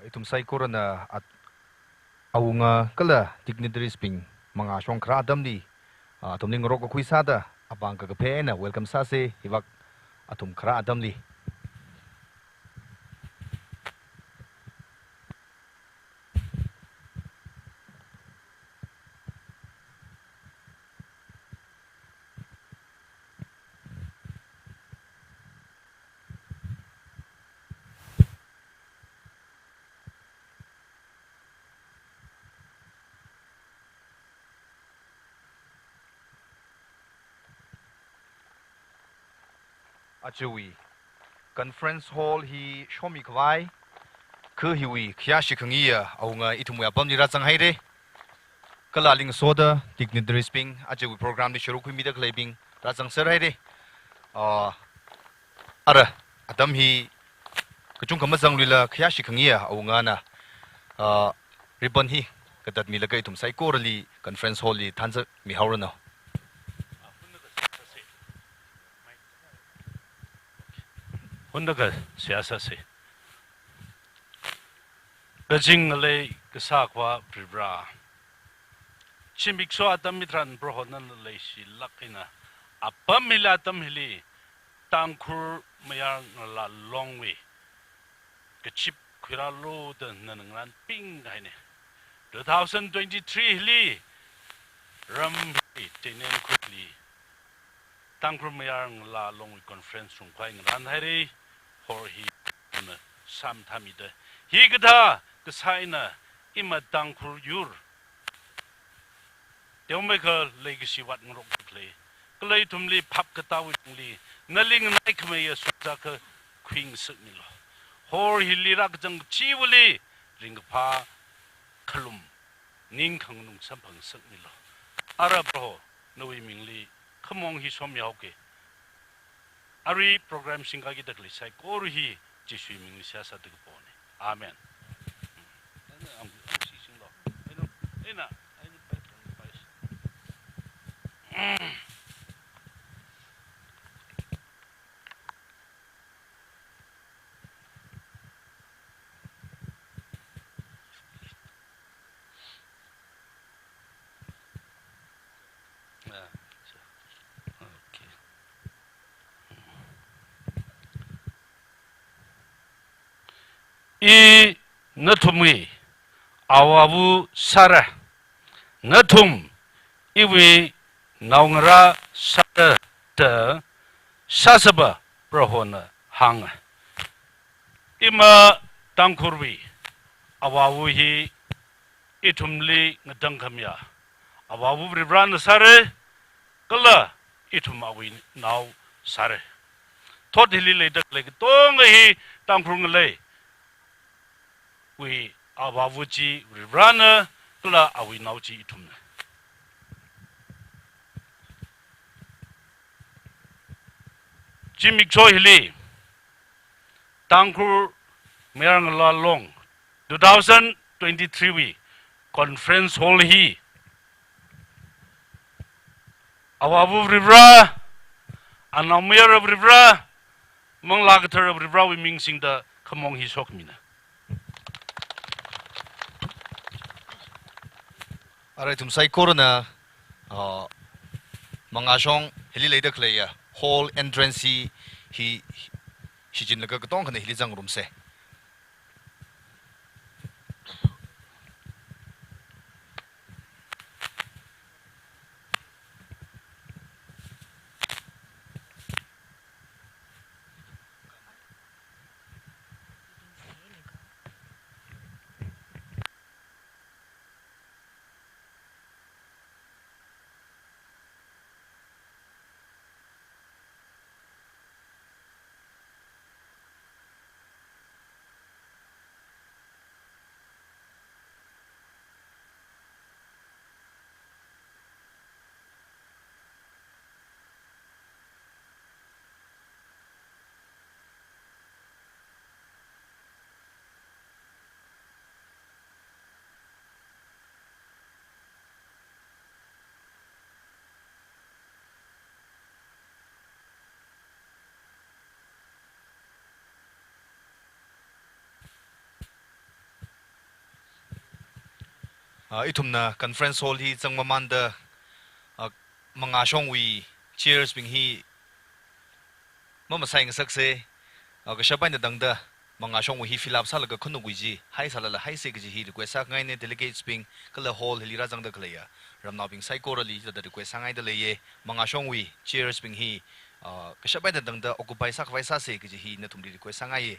itum sai korana at awunga kala dignitary sping mga shong kra adam ni tumning rok ko kuisada abang ka gape na welcome sa se hibak atum kra adam ni achewi conference hall hi shomi kwai ke hiwi khya shikhangiya awunga itumya pamni ra changhai re kala ling soda dignitary sping achewi program ni shuru khumi da klebing ra chang sar hai re ara adam hi kachung kama jang lila khya shikhangiya awunga na ribbon hi kadat mi lagai tum sai korali conference hall li thanza mi hawrana Hundaga siyasa se. Gajing le kasakwa pribra. Chimbikso atam mitran brohonan le si lakina. Apam milatam hili tangkur mayar la long way. Kachip kwiralo dan nanangran ping haine. 2023 hili ram tenen quickly. Tangkur mayar la long way conference rungkwai ngran haire. Hor hi na sam thamida hi gada kasaina ima tangkur yur demeka legacy wat ngrok play klei tumli phap katawi tumli naling nai khmaya sukja ka khwing sakmilo hor hi lirak jang chiwli ringpha khalum ning khangnung sampang sakmilo ara bro noi mingli khamong hi somyauke Ari program singkagi dakli sai korhi jisui mingli siasa дэг pone. Amen. Ang sising lo. Ina. I nathumi awabu sara nathum iwi naungara sara ta sasaba prohona hanga ima tangkurwi awabu hi itumli ngadang kamya awabu bribran sare kala itum awi naw sare thot hili le dak le tong hi tangkur ngle we awavuji rana kula awi nauji itumna Jimmy Chohili Tangkur Merang La Long 2023 we conference hall hi awavu ribra anamir ribra manglagatar ribra we mingsing da kamong hi sokmina Alright, tum sai korona mga shong hili leida kleya hall entrance hi jin laga katong kana hili jang room se itumna conference hall hi changmamanda manga shongwi cheers bing hi mama saing sakse ga shabai na dangda manga shongwi hi fill up salaga khunu guiji hai salala hai se gi hi request sa ngai ne delegates bing kala hall hilira jangda klaya ramna bing psychorally da request sangai da leye manga shongwi cheers bing hi ga shabai na dangda occupy sak vai sa se gi hi na thumri request sangai.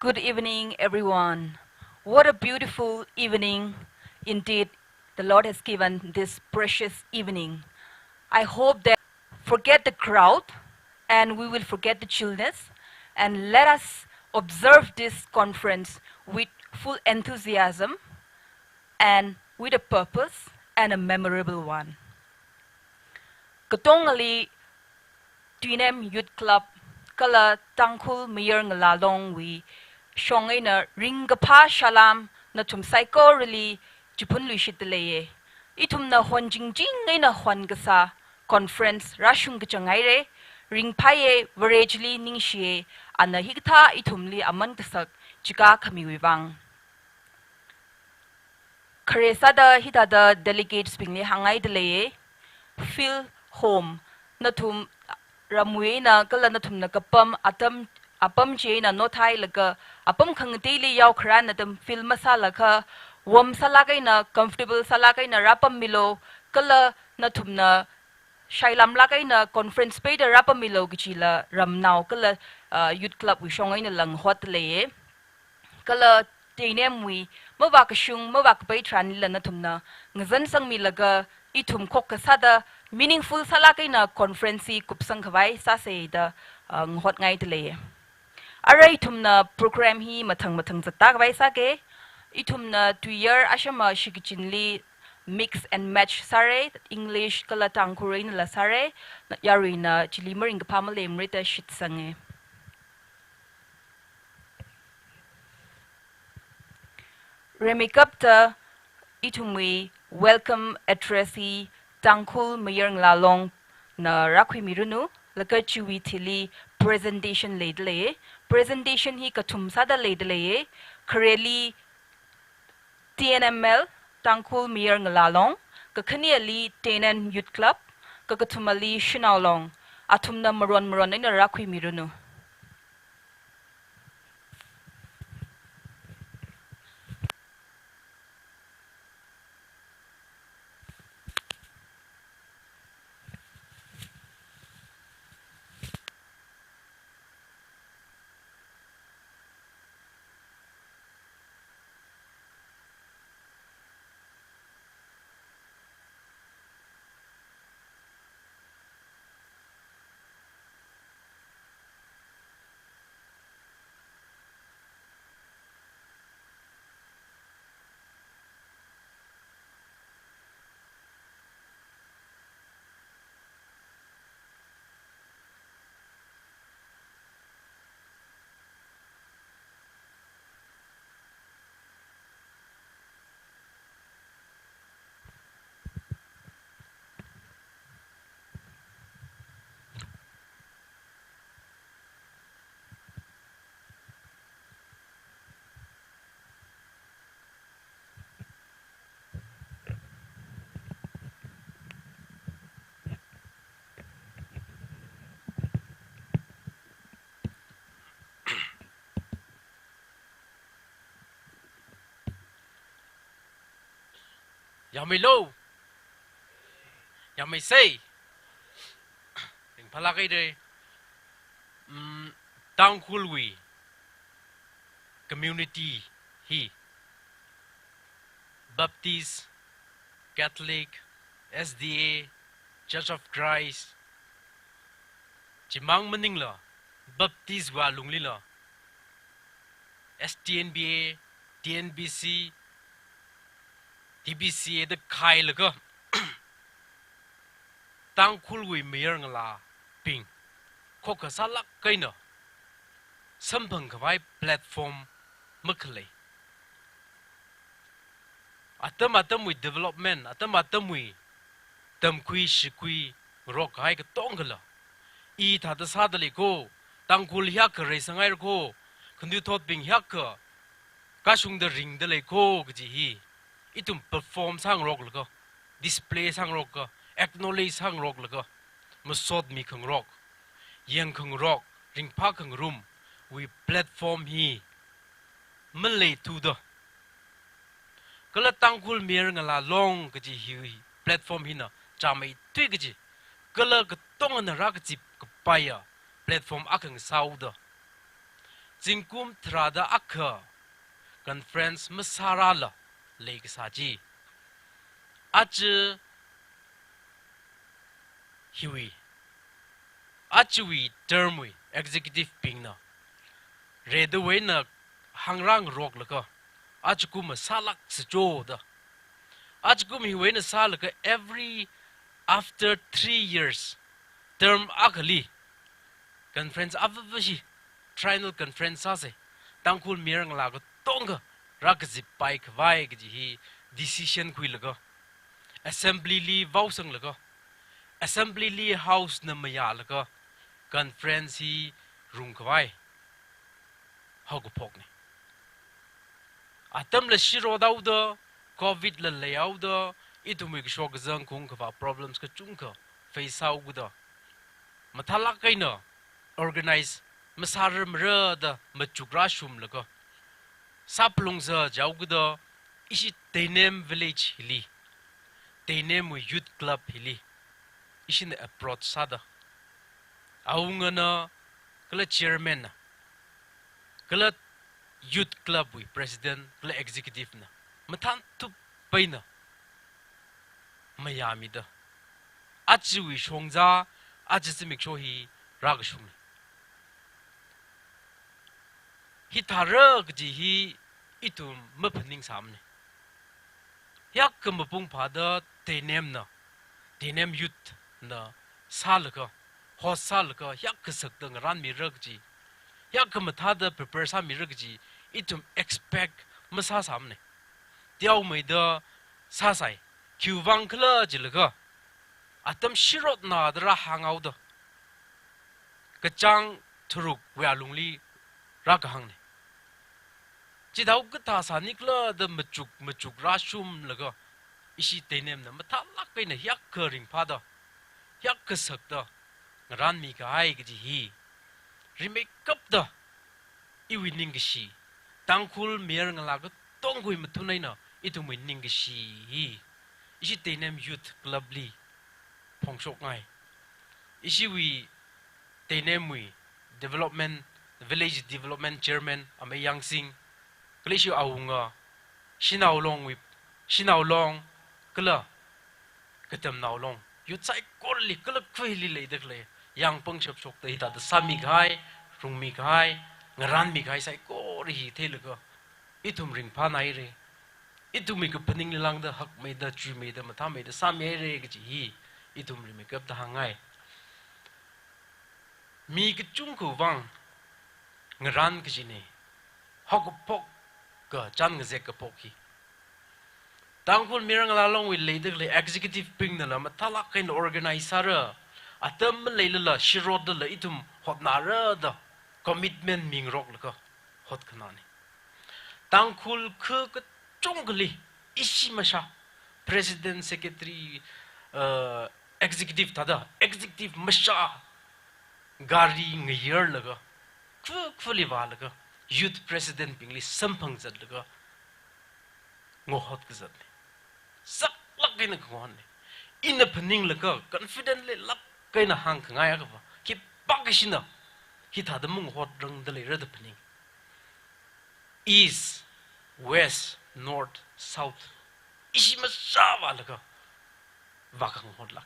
Good evening, everyone. What a beautiful evening indeed the Lord has given this precious evening. I hope that forget the crowd and we will forget the chillness and let us observe this conference with full enthusiasm and with a purpose and a memorable one. Katongali Twinem Youth Club kala tangkul mayor ngalalong wi shongay na ringapa shalam na tum psychorally jupun luishit leye. Itum na huan jingjing ngay na huan gasa conference rashung gachangay re ringpaye varejli ningshiye ana higta itumli aman gasak jika kami wibang. Karesada hitada delegates bingli hangay leye feel home na tum ramwe na kala na tum na kapam apam che na nothai laga apam khangte li yaw khran na dam fil masala kha wom sala kai na comfortable sala kai na rapam milo kala na tum na shailam la kai na conference pe da rapam milo gichila ramnaw kala youth club wi shongai na lang hot le kala teinem wi mawa ka shung mawa ka pai tran la na tum na ngzan sang mi laga itum khok ka sada meaningful sala kai na conference kupsang khawai sa se da ngot ngai tele arai tum na program hi mathang jata khawai sa ke itum na 2 year ashama shigichinli mix and match sare english kala tangkurin la sare yari na chilimer ing pamale mrita shit sange remikap ta itumwi welcome addressi tangkul mayang lalong na rakwi mirunu laka chuwi thili presentation ledle presentation hi kathum sada ledle khareli TNML tangkul mayang lalong kakhani ali tenen youth club kakathumali shinaulong athumna maron na rakwi mirunu. ya mai lo ya mai say ring phala kai de tang khul wi community hi Baptist Catholic SDA Church of Christ chimang maning la Baptist wa lungli la STNBA TNBC TBCA de khai la ga tang khul wi meyer ngala ping kho ka salak kaina sampang khawai platform makhlei atam wi development atam wi tam kui shi kui rock hai ka tongala I tha da sa da le ko tang khul hyak ka re sangai ko khundu thot ping hyak ka shung da ring da le ko ji hi itum perform sang rock la ko display sang rock ko acknowledge sang rock la ko masod mi khang rock yang khang rock ring pa khang room we platform hi malay tu da kala tangkul mir ngala long ka ji hi platform hi na chamai tui ka ji kala ka tong na ra ka ji ka paya platform akang sau da jingkum trada akha conference masara la le ka sa ji ach hiwi achwi termwi executive ping na red way na hangrang rok la ka achkum salak sjo da achkum hi way na sal ka every after 3 years term akali conference avashi triennial conference ase tangkul mirang la ka tonga rak zip pai khwai gi hi decision khui la ka assembly li vausang la ka assembly li house na maya la ka conference hi room khwai hagu phok ni atam la shiro daw da covid la layaw da itumi gi shok zang khung khwa problems ka chung ka face out gu da mathala kaina organize masar mra da machugra shum la ka saplung za jaw gu da ishi tenem village hili tenem youth club hili ishin approach sada aunga na kala chairman na kala youth club wi president kala executive na mathan tu paina mayami da achi wi shongza achi simik sho hi rag shung hi thara ji hi itum maphaning samne yak mapung phada tenem na tenem youth na salaka hosalaka yak sak dang ran mi rag ji yak matha da prepare sa mi rag ji itum expect masa samne tiaw mai da sa sai kyuwang kla jilga atam shirot na da hangau da kachang thuruk wa lungli ra ka hangne chi daw ka ta sa nikla da machuk rashum laga ishi tenem na matha lak kai na yak ka ring pha da yak ka sak da ran mi ka ai gi hi remake kap da iwi ning gi shi tangkul mer ngala ga tongui mathunai na itu mi ning gi shi hi ishi tenem youth club li phongshok ngai ishi wi tenem wi development village development chairman ame yangsing klishu aunga shinau long kala katam nau long youth sai korli kala khwili le dekle yang pang chep chok te ta da sami gai rungmi gai ngaran mi gai sai ko ri thelaga itum ring pha nai re itum mi ka paning lang da hak me da chu me da matha me da sami re gi hi itum ri me kap da hangai mi ka chung ko wang ngaran gi ne hak pok ka chan nga zek ka pok hi tangkul mirang la long wi le de le executive ping na la matha la kain organizer atam leila la shirod da la itum hot na ra da commitment ming rok la ka hot khana ni tangkul khu ka chongli ishi masha president secretary executive tada executive masha gari ngyer la ka khuli wa la ka youth president pingli sampang zat la ka ngo hot ka zat sak cái nó ngon này in the pening là cơ confidently lắc cái nó hàng khang ai cái khi bắt cái xin nào khi thà đâm mông hot răng đây là rất pening east west north south isi mà sao vậy là cơ và khang hot lắc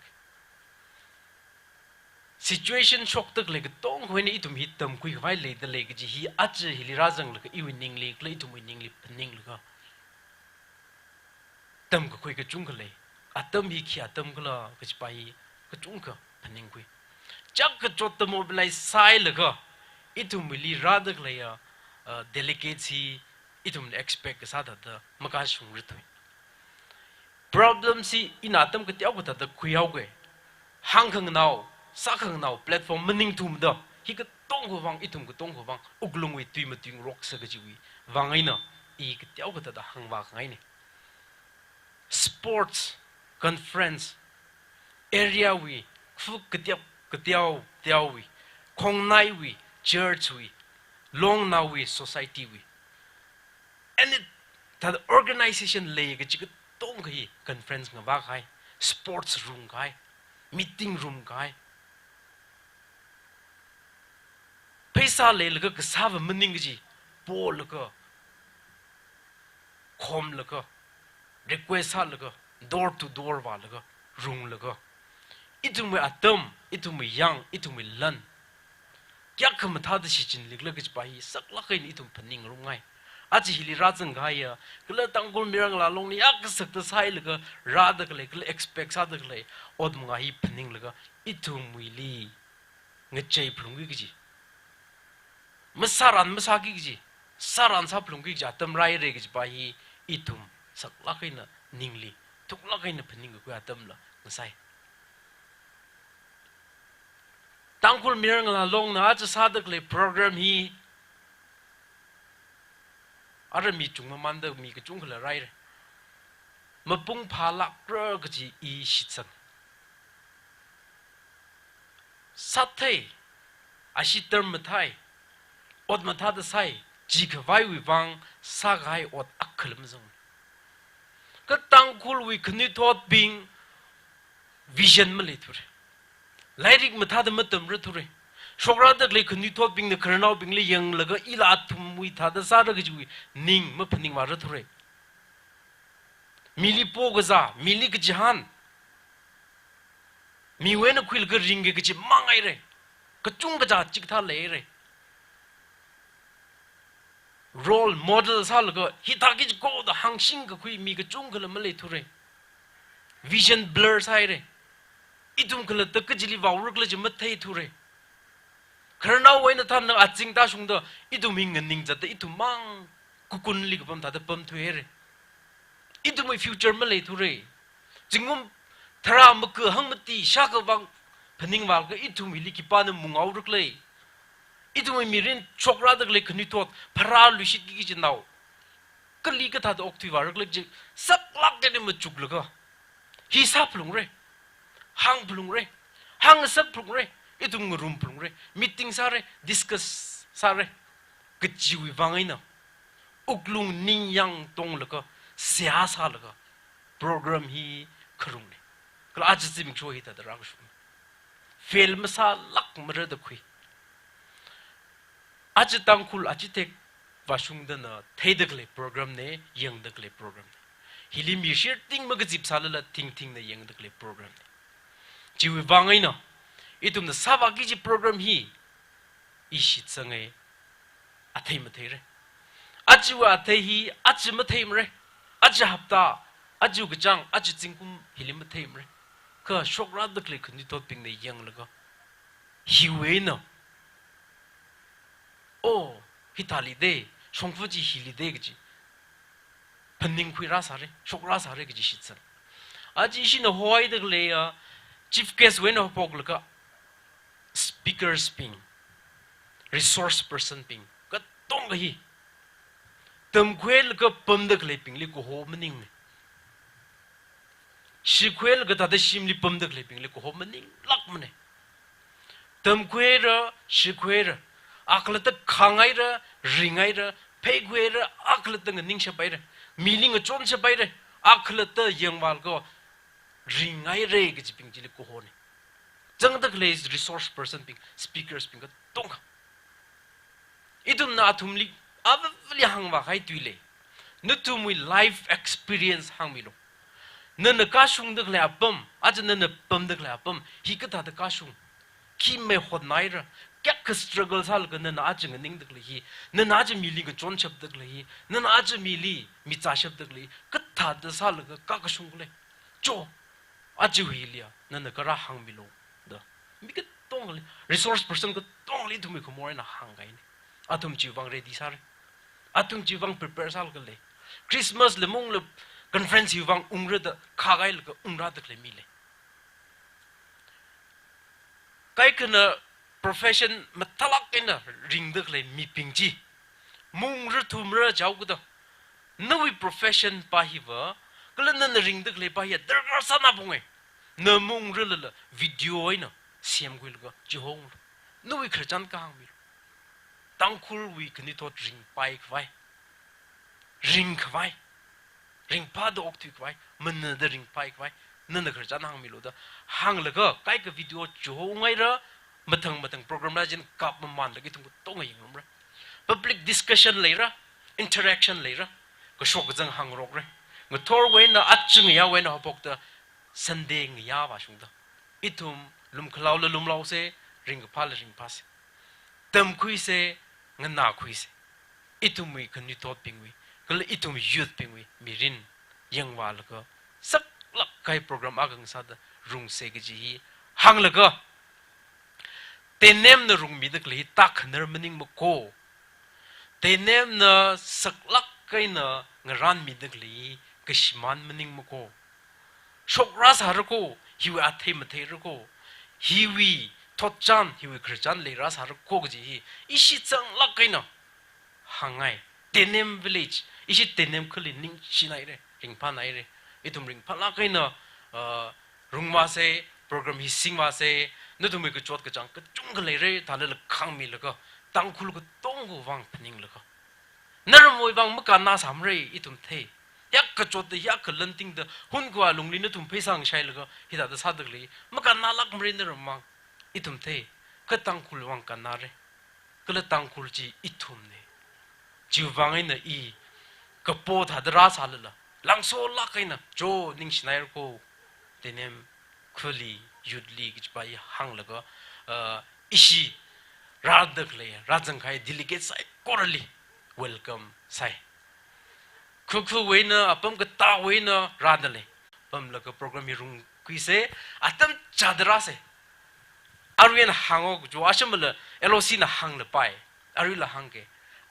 situation shock tức là cái tông hồi này tụi mình tầm quy phải lấy từ lấy cái gì hi ắt hi li ra rằng là cái yêu ninh li lấy tụi mình ninh li pening là cơ tầm cái quy cái chung cái lấy tầm hi kia tầm cái là cái bài cái chung cái pening quy chắc cái chỗ tầm mobilize sai là cơ ít tụi mình li ra được là delegates hi ít tụi mình expect cái sao đó mà cái sung rít thôi problem si in tầm cái tiêu cái đó quy hậu cái hàng khang nào sa khang nào platform mening thum đó hi cái tông của vang itum cái tông của vang uklung wi tùy mà tùy rock sa cái gì vang ấy nè i cái tiêu cái đó hàng vang ngay nè sports conference area wi phu cái tiêu wi khong nai wi church wi long now wi society wi and it that organization lay cái tông cái conference nga vang khai sports room khai meeting room khai पैसा ले लगा कि साव मनिंग जी पो लगा खोम लगा रिक्वेस्ट लगा door to door वा लगा रूम लगा इतु में आतम इतु में yang इतु में लन क्या कम था दशी चिन लिख लगा जबाही सक लगा इन इतु पनिंग रूम गाय आज हिली राजन गाया कल तंगुल मिरंग ला लोंग याक सकता साई लगा रात कले कल expect सा कले ओद मुंगा ही पनिंग लगा इतु मुइली ngecai pelunggi kiji mesaran mesagi kiji saran sa pelunggi kiji atam rai re kiji bahi itum sakla kaina ningli tukla kaina pening ku atam la ngasai tangkul mirang la long na aja sadak le program hi ara mi chung manda mi ka chung la rai re mapung phalak ra kiji I shitsan sathai ashi term mathai od matha da sai ji khwai wi wang sa gai od akhlem zong ka tangkul wi khni thot bing vision ma le thur lairik matha da matam ra thur shokra da le khni thot bing na kharnau bing le yang laga ila thum wi tha da sa ra gi ning ma phaning ma ra thur mili po ga za mili ga jahan mi wen khwil ga ring ge ji mangai re ka chung ga ja chik tha le re role model sa laga hitagi go da hangsing ga khui mi ga chung ga ma le thure vision blur sai re itum kala ta ka jili wa uruk la ji ma thai thure kharna wai na than na aching ta sung da itum hing ning ja ta itum mang kukun li ga pam ta da pam thu re itum my future ma le thure jingum thara ma ka hang ma ti sha ka wang phaning wal ga itum li ki pa na mungau ruk le itu mirin chokra dak le khni tot phara lusit gi ji naw kali ka tha da ok thwi war le ji sak lak de ma chuk la ga hi sa phlung re hang sak phlung re itu ngrum phlung re meeting sa re discuss sa re ka ji wi wangai na uklung ning yang tong la ga sia sa la ga program hi khrung ne kala aj ji mi choi ta da ra shu film sa lak ma da khui आज तंगकुल आज tek wasung da na theidakle program ne yang dakle program hilim yishir ting mag jip salala ting na yang dakle program jiwi wangai na itum na sabagi ji program hi ishit sangai athai mathai re ajwa athai hi aj mathai mre aj hafta aju gajang aj jingkum hilim mathai mre ka shokra dakle khni tot ping ne yang laga hiwe na oh hitali de shongfuji hili de gji panning khui ra sare shokra sare gji shitsan aji shin hoi de le chief guest when of pog ka speakers ping resource person ping ka tong hi tam khwel ka pam de le ping le ko ho maning shi khwel ka ta de shim li pam de le ping le ko ho maning lak mane tam khwera shi khwera aklata khangai ra ringai ra phegwe ra aklata ning shapai ra miling chon shapai ra aklata yangwal go ริงไงเร่ก็จะเป็นจิลิโกโฮนี่จังตะเลย resource person เป็น speakers เป็นก็ต้องอีตุมนาทุมลิอาบลิหังว่าใครตุยเลยนึกทุมวิ life experience หังมิโลนั่นน่ะกาชุงดึกเลยอับมอาจจะนั่นน่ะปมดึกเลยอับมฮิกตาตะกาชุงคิมไม่หดไหนระแก่ก็ struggle สัลกันนั่นอาจจะเงินดึกเลยฮีนั่นอาจจะมีลิงก็จนชับดึกเลยฮีนั่นอาจจะมีลีมีจ่าชับดึกเลยก็ตาตะสัลก็กากชุงเลยโจอาจจะวิลียนั่นน่ะก็ระหังมิโลเด้อมีก็ต้องเลย resource person ก็ต้องเลยทุกมีขโมยน่ะหังไงนี่อาตุมจีวัง ready ซาร์อาตุมจีวัง prepare สัลกันเลยคริสต์มาสเลยมุ่งเลยconference อยู่วังอุ้งระดข้าไกลก็อุ้งระดเลยมีเลยไกลกันนะ profession มาทลักกันนะริงดึกเลยมีปิงจีมุ่งระทุ่มระเจ้าก็ได้นวิ profession ไปหิวะก็เลยนั่นริงดึกเลยไปหิวเดินกระสันนับงไงนมุ่งระเลยวิดีโอไอ้นะเสียงกุลก็จะหงนวิขจันก็หังมีตั้งคุลวิคันนี้ทอดริงไปขวายริงขวายริงพาดออกถึงไว้มันนั่นเดริงไปไว้นั่นน่ะคือจานหางมิโลดหางเลยก็ใกล้กับวิดีโอจู่ไงระมาทั้งโปรแกรมนั้นจะกลับมันเลยก็ต้องต้องอย่างนั้นระ public discussion เลยระ interaction เลยระก็ชกจังหางรกเลยก็ทอร์เว้นนะอัดจึงยาเว้นนะพวกเธอ Sunday เงียบว่าชุงเธออีทุ่มลุมขลาวลุมลาวเสริงก็พาเลยริงพาเสเติมคุยเสเงินหนาคุยเสอีทุ่มมีคนนี้ทอดปิงวิก็เลยอีทุ่มyouthปิงวิมีรินยังว่าแล้วก็สักลักใครโปรแกรมอากังสัตว์รุงเสกจีหังแล้วก็เตนเนมนรุงมีดึกเลยตักเนอร์มันนิ่งมโกเตนเนมนสักลักใครเนงรันมีดึกเลยก็ชิมันมันนิ่งมโกชกรัสหารุโกฮิวอาเทมเทรุโกฮิวีทอดจันฮิวคริจันเลยรัสหารุโกจีอิชิจังลักใครเนหังไงเตนเนมวิลเลจอิชิเตนเนมคือลินิ่งชินัยเร่ริงพานัยเร่อีทุ่มริงพาลักใครเนรุงมาเซโปรแกรมฮิสิงมาเซนั่นทุ่มก็จวดก็จังก็จุงกันเลยเร่ทานเลยขังมีแล้วก็ตั้งคุลก็ต้องกูวังพนิงแล้วก็นั่นมวยวังมื่อการน่าสามเร่อีทุ่มเทยักก็จวดยักก็ลันติงเดหุ่นกว่าลุงลินนั่นทุ่มเพสังใช่แล้วก็ฮิตาเดซาดึกเลยมื่อการน่าลักมเร่นั่นมังอีทุ่มเทก็ตั้งคุลวังกันน่าเร่ก็เลยตั้งคุลจีอีทุ่มเนี่ยจิววังไอ้น่ะอีก็โปดหาดราสาลละหลังโซลักไอ้น่ะโจนิ่งชนัยร์โกเตเนมคุลียุดลีกิจไปหังแล้วก็อิชิราดึกเลยราจังไคดิลิเกตใส่กอร์ลีเวลคัมใส่คุเวนะปั๊มก็ตาเวนะราดเลยปั๊มแล้วก็โปรแกรมมีรุงคุยเสอัตมจัดราเสอารุยนะหังออกจูอาชมละเอโลซีนะหังละไปอารุยละหังเก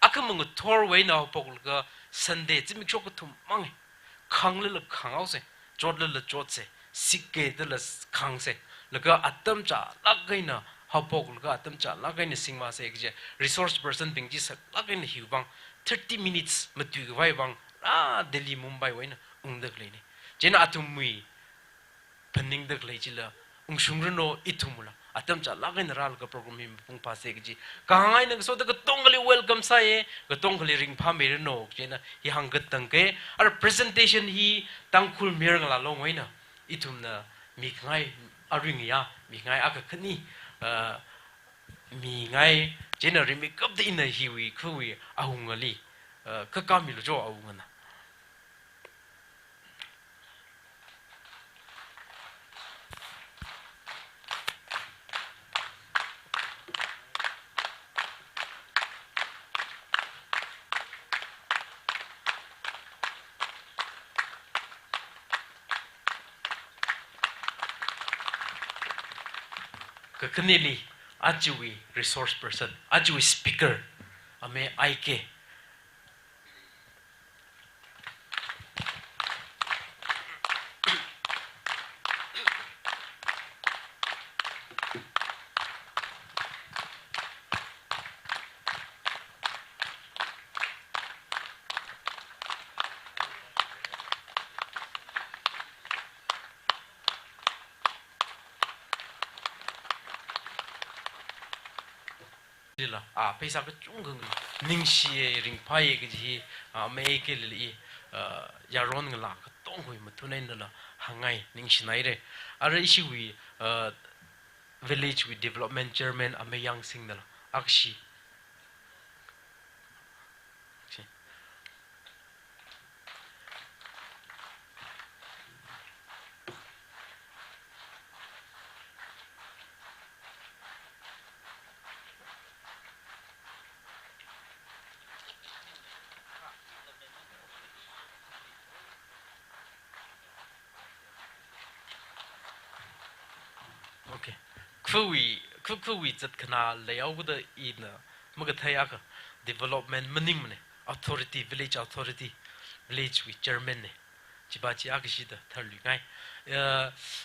อาคมึงก็ทอร์เวนะพวกแล้วก็ซันเดย์จิมิชกก็ทุ่มมังขังเลยละขังเอาเสจดเลยละจดเสสิกเกตเลยละขังเสแล้วก็อัตมจ่าลักไงนะฮาพกแล้วก็อัตมจ่าลักไงนะสิงมาเสกเจ resource person เป็นจีสักลักไงนะหิวบัง30 minutes มาดูกันไว้บังเดลีมุมไบไว้นะดึกเลยนี่เจนอัตุมุยพันนิงดึกเลยจิละชุงรโนอิทุมุละอัตมจ่าลักไงนะรัลกับโปรแกรมมีปุ่งพาเสกจีกางไงนะก็สุดก็ต้องกันเลย welcome ใส่ก็ต้องกันเลยริงพามีรโนเจนะฮีหังกัดตั้งเกอ presentation ฮีตั้งคุลมีรกันละลงไว้นะอิทุมนะมีไงอาริงยามีไงอากาศนี้มีไงเจนริมิกับที่น่ะฮิวิคุยอาหุงกะลีก็กามิลโจอาหุงนะก็คือนี่ลีอาจวี resource person อาจวี speaker อเมไอเคเพศสักจุงกงนิ่งชีริงพายก็จีเมย์ก็เลยยารอนกันละก็ต้องคุยมาทุนนั่นละ hangai ning shinai re ara ishi wi village with development chairman ameyang sing dal akshi okay kuwi zat kana layout da in maga thaya ka development maning mane authority village authority village with chairman ne chiba chi akshi da tharlu ngai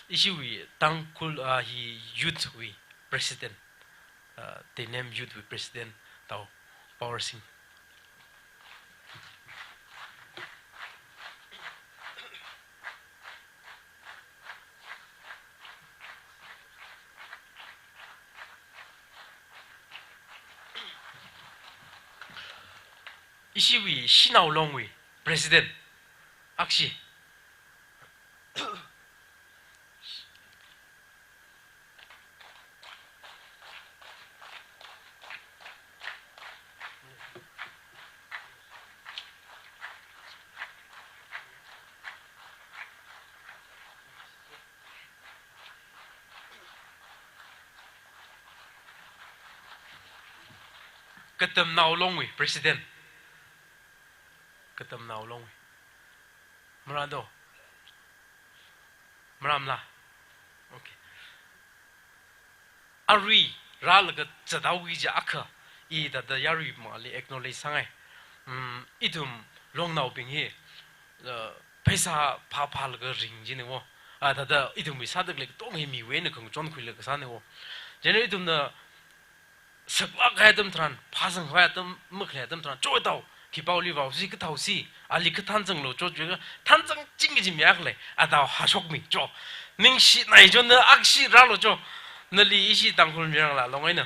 ishi wi tangkul hi youth wi president they name youth wi president tau power sing ishi wi shinau long wi president akshi katam nau long wi president katam nau long wi marado maramla okay ari ral ga chadawi ja akha I da yari ma le acknowledge sangai idum long nau bing he paisa pa pa la ga ring ji ne wo da idum mi sa da le tong he mi we ne kong jon khui le ga sa ne wo jene idum na sakwa ga dam tran pa sang wa dam mak le dam tran choi dau ki pao li wao si ka tau si ali ka tan zeng lo cho jue ga tan zeng jing ge ji mi ak le da ha shok mi cho ning shi nai jo na ak shi ra lo cho na li shi dang khul mi rang la long ai na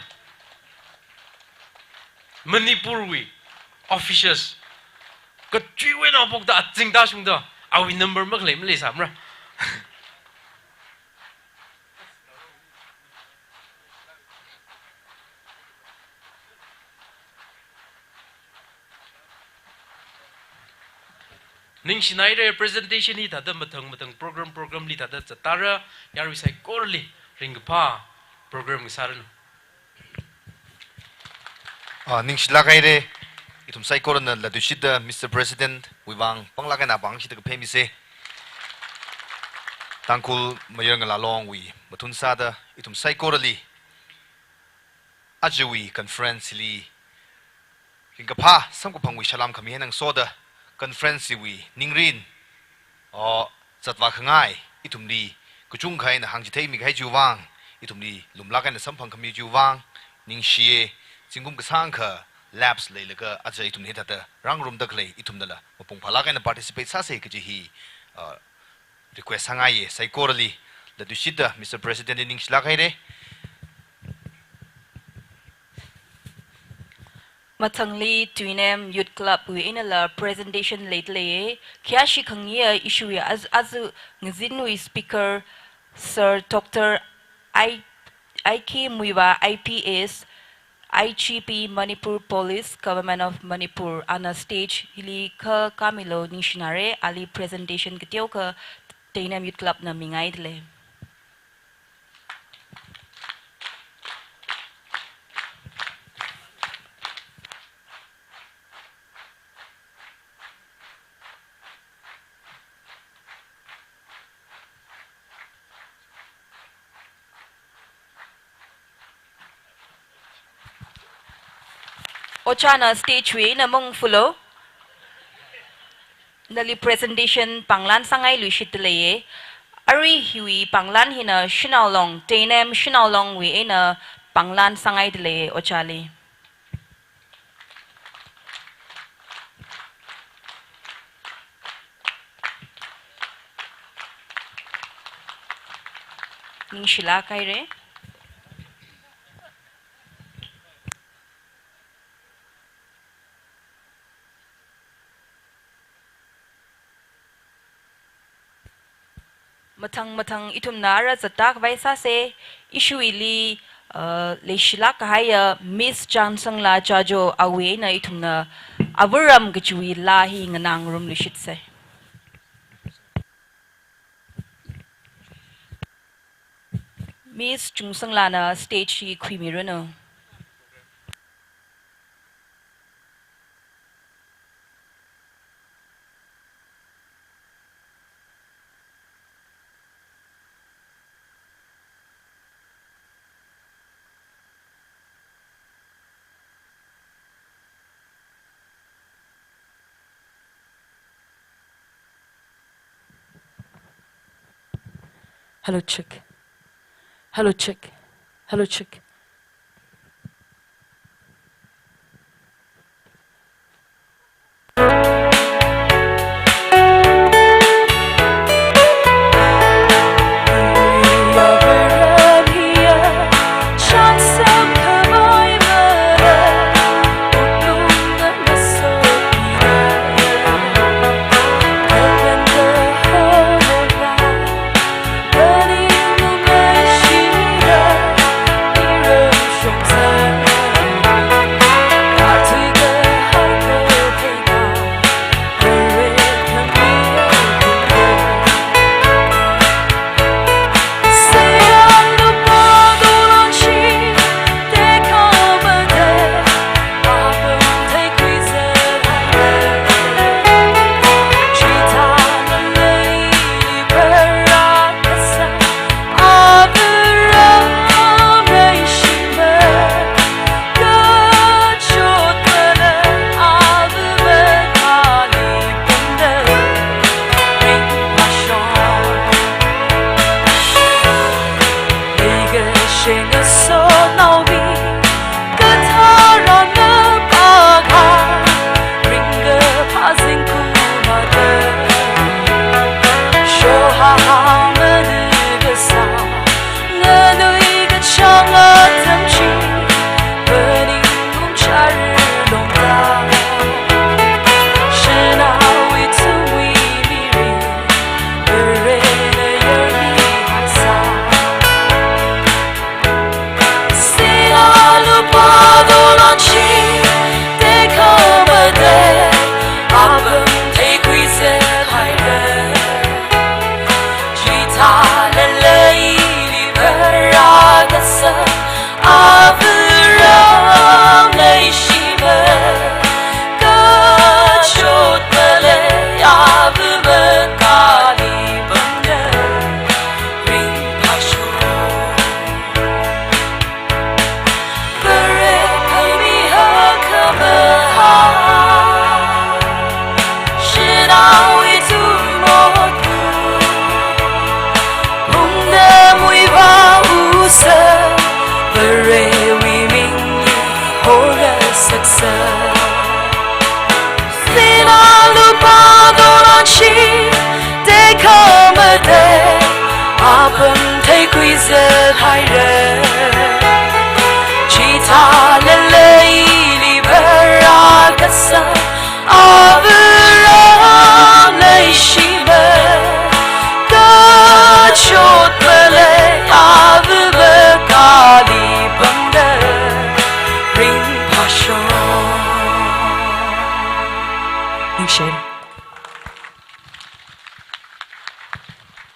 Manipur wi officials ka chui we na bok da jing da shung da awi number mak le mle sam ra ning shinai representation hi da matang program li da chatara yari sai korli ring pa program saran ning shilagai re itum sai koran la dushida Mr. President wiwang panglaga na bang shida phemi se tangkul mayang la long wi matun sada itum sai korali ajui conference li king pa samko phangwi salam khami henang soda conference wi ningrin o chatwa khangai itum li kuchung khai na hangji thei mi khai juwang itum li lumlaga na samphang khami juwang ning shie Singkum kesangka labs le lega aja itum ni tata rang room dak le itum dala mapung phala ka na participate sa se ke hi request sangai sai korali la dushida Mr. President ning shla kai re Mathangli Twinem Youth Club wi in la presentation lately kya shi khangya issue as ngzin wi speaker Sir Dr. IK Muiwa IPS IGP Manipur Police Government of Manipur on a stage hili ka kamilo nishinare ali presentation kitiyo ka Tainam Youth Club na mingay dile. Ochana stage way na mong fulo nali presentation panglan sangay luishit leye ari hiwi panglan hina shinaolong Tainam shinaolong wi na panglan sangay dile ochali ning shila kai re Matang itum nara zatak vaisa se issue ili le shilak haya Miss Johnson la chajo awe na itum na avuram gchui la hi nganang rum lishit se. Miss Johnson la na stage hi kwimirono. Hello, chick. Hello, chick. Hello, chick.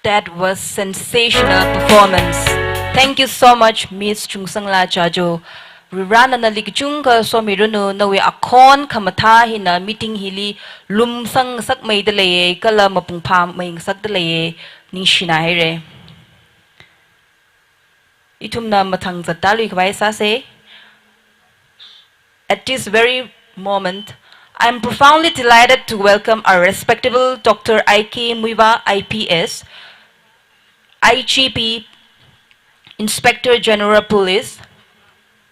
That was sensational performance. Thank you so much, Miss Chungsang La Chajo. Rirana na ligchung ka so mirunu na we akon kamatha hina meeting hili lumsang sak may dalaye kala mapungpa may sak dalaye ning shinaire. Itum na matang zatali kabay sa se. At this very moment, I am profoundly delighted to welcome our respectable Dr. I.K. Muiwa, IPS, IGP, Inspector General Police,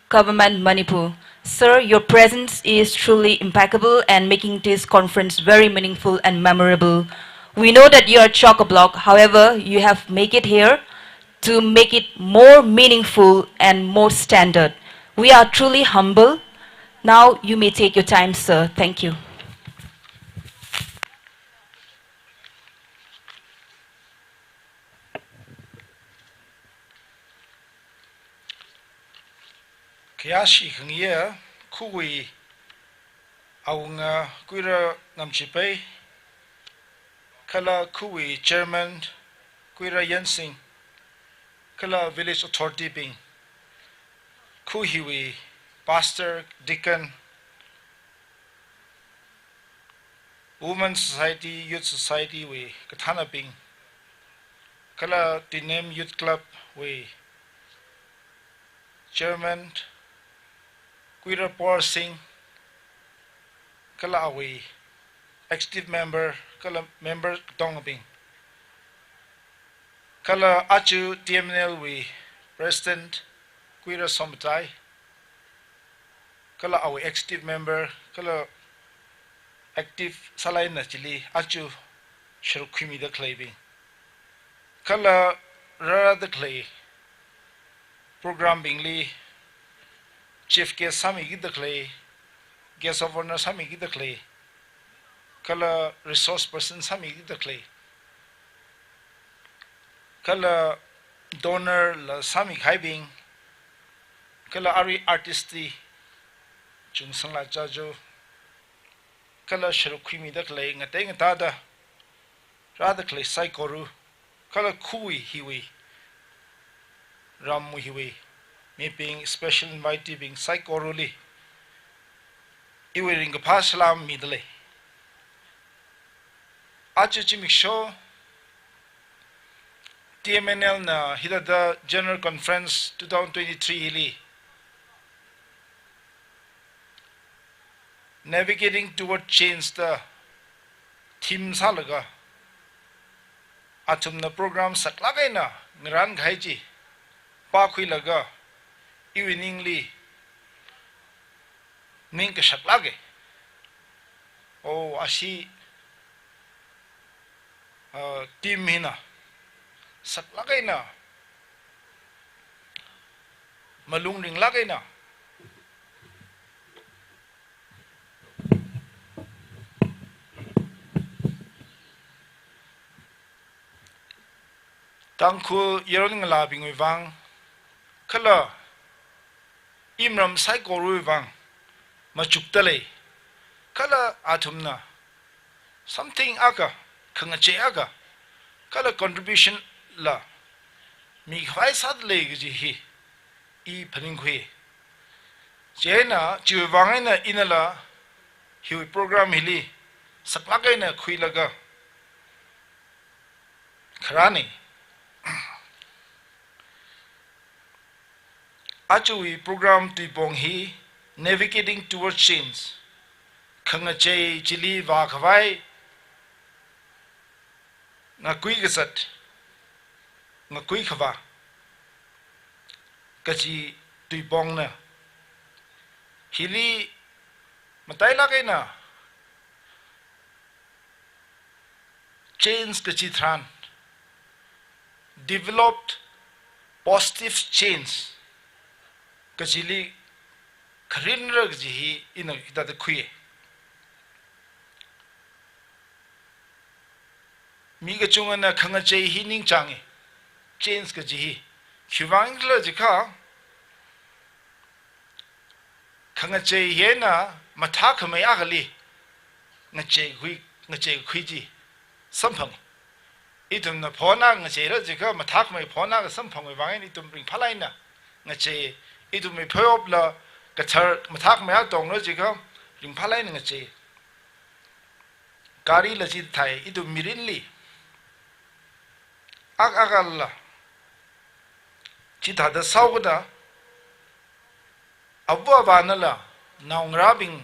Government Manipur. Sir, your presence is truly impeccable and making this conference very meaningful and memorable. We know that you are chock-a-block, however, you have made it here to make it more meaningful and more standard. We are truly humble. Now you may take your time, sir. Thank you. Kiashi Hangya Kui Aunga Kuira Namchipe Kala Kui Chairman Kuira Yensing Kala Village Authority Bing Kuhiwi Pastor Deacon Women's Society Youth Society we Katana Bing Kala Tinem Youth Club we Chairman Kuira Por Singh Kala Awi Active Member Kala Member Tongabing Kala Achu TMNL we President Kuira Somtai Kala Awi Active Member Kala Active Salai Nachili Achu Shirukimi the Clay Kala Rara the Clay Program Bingli Chief Guest Sami Gid the Clay Guest of Honor Sami Gid the Clay Kala Resource Person Sami Gid the Clay Kala Donor La Sami Haibing Kala Ari Artisti Chung Sangla Jajo Kala Shirukimi the Clay Ngatang Tada Rather Clay Saikoru Kala Kui Hiwi Ramu Hiwi me being special invited being Saikoruli Iwi Ring Paslam Midle Achuchimik Show TMNL na Hidada General Conference 2023 Ili Navigating toward change the theme salaga Atum na program saklagay na Ngiran Ghaiji Pakui laga Iwiningli Ning saklagay O asi team hina Saklagay na Malungring lagay na Tangku yeroning labing wivang Kala Imram Saikoru wivang Machuktale Kala atumna Something aga Kangache aga Kala contribution la Mi khwai sad legi hi I paningkwe Jena jiwangay inala Hiwi program hili Saklagay na khui laga Kharani Achui program to Bonghi Navigating Towards Change Kangache Chili Vakawai Ngakui Gasat Ngakui Kava Kachi to Bongna Hili Matai Lagana Change Kachitran Developed positive change Kachili Karinra Jihi in the Kui Migachungana Kangache Hining Changi Change Kajihi Huvangla Jika Kangache Yena Matakame Agali Nache Kuiji Sampang Itum na Pona Nachera Jika Matakme Pona Sampang Vine Itum bring Palina Nache Itum me Popla Gatar Matakme Dong Jika bring Palina Nache Gari Lajit Tai Itum Mirinli Agalla Chita the Sauda Abu Vanala now grabbing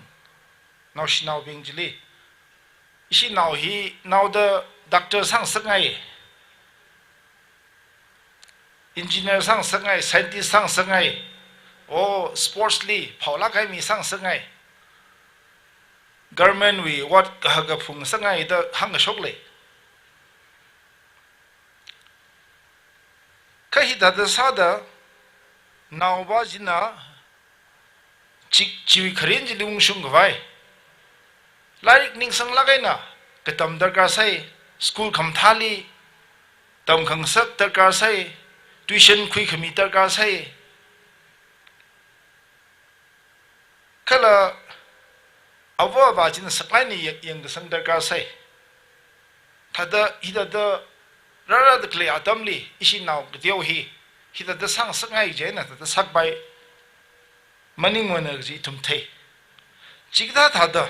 now she now being Jili. She now the doctor sang sangai engineer sang sangai scientist sang sangai oh sportsly Paula kai mi sang sangai government we what kahaga phung sangai the hang shokle kahida the sada now bajina chiwi kharin ji lung shung gawai larik ning sang lagai na katam darkar sai school kham thali tam khang sak darkar sai tuition khui khami darkar sai kala awa ba jin saklai ni yang sang dar ka sai thada hida da rara da kle atamli ishi naw gdiao hi hida da sang sangai je na da sak bai maning wana ji tum thei chigda thada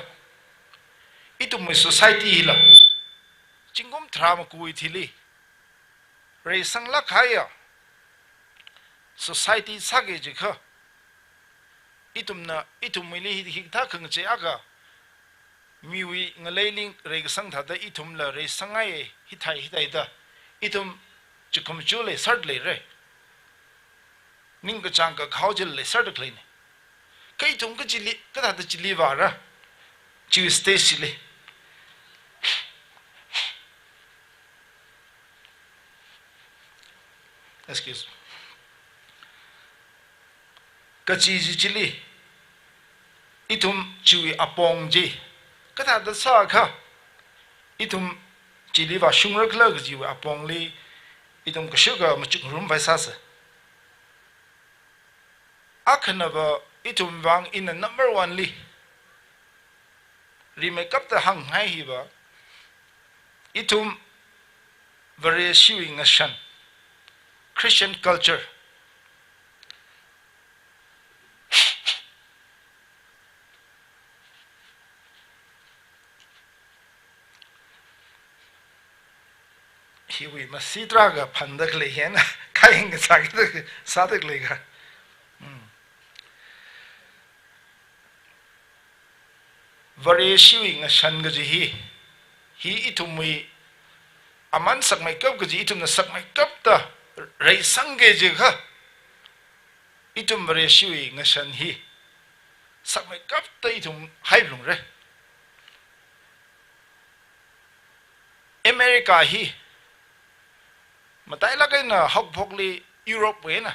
itum society hila chingom thrama kui thili re sang la khaya society sage je kha itum mili hi tha khang che aga miwi ngaleiling re sang thada itum la re sangai hi thai da itum chikum chule sard le re ning ka chang ka khaujil le sard klein kai tum ka chili ka da chili wa ra chu stage le excuse ka chi chili itum chui apong ji ka da sa kha itum chili wa shung rak la ji wa apong li itum ka sugar ma chuk rum vai sa sa akhna ba itum wang in number 1 li ri make up the hang hai hi ba itum very showing a shan Christian culture hiwi masitra ga phandak le hen kaing sa ga sadak le ga very showing a shan ga ji hi itumui aman sak mai kap ga ji itum na sak mai kap ta rai sange je kha itum very showing a shan hi sak mai kap ta itum hai lung re America hi matai la kai na hok phok li Europe we na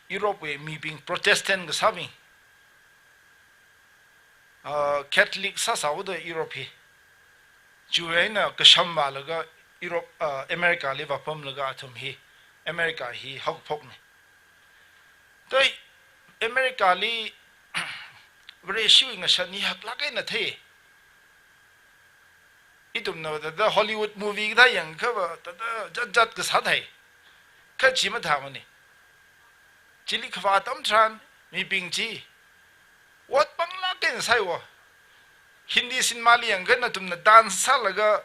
Europe we mi ping Protestant ga sami Catholic sa sa da Europe hi juwe na ka shamba la ga Europe America le va pam la ga athum hi America hi hok phok ne tai America li very showing a shani hak la kai na the itum no da Hollywood movie da yang ka ba da jat ka sa thai ka chi ma tha ma ni chili khwa tam tran mi ping chi what pang la ken sai wa Hindi cinema li yang na tum na dance sa la ga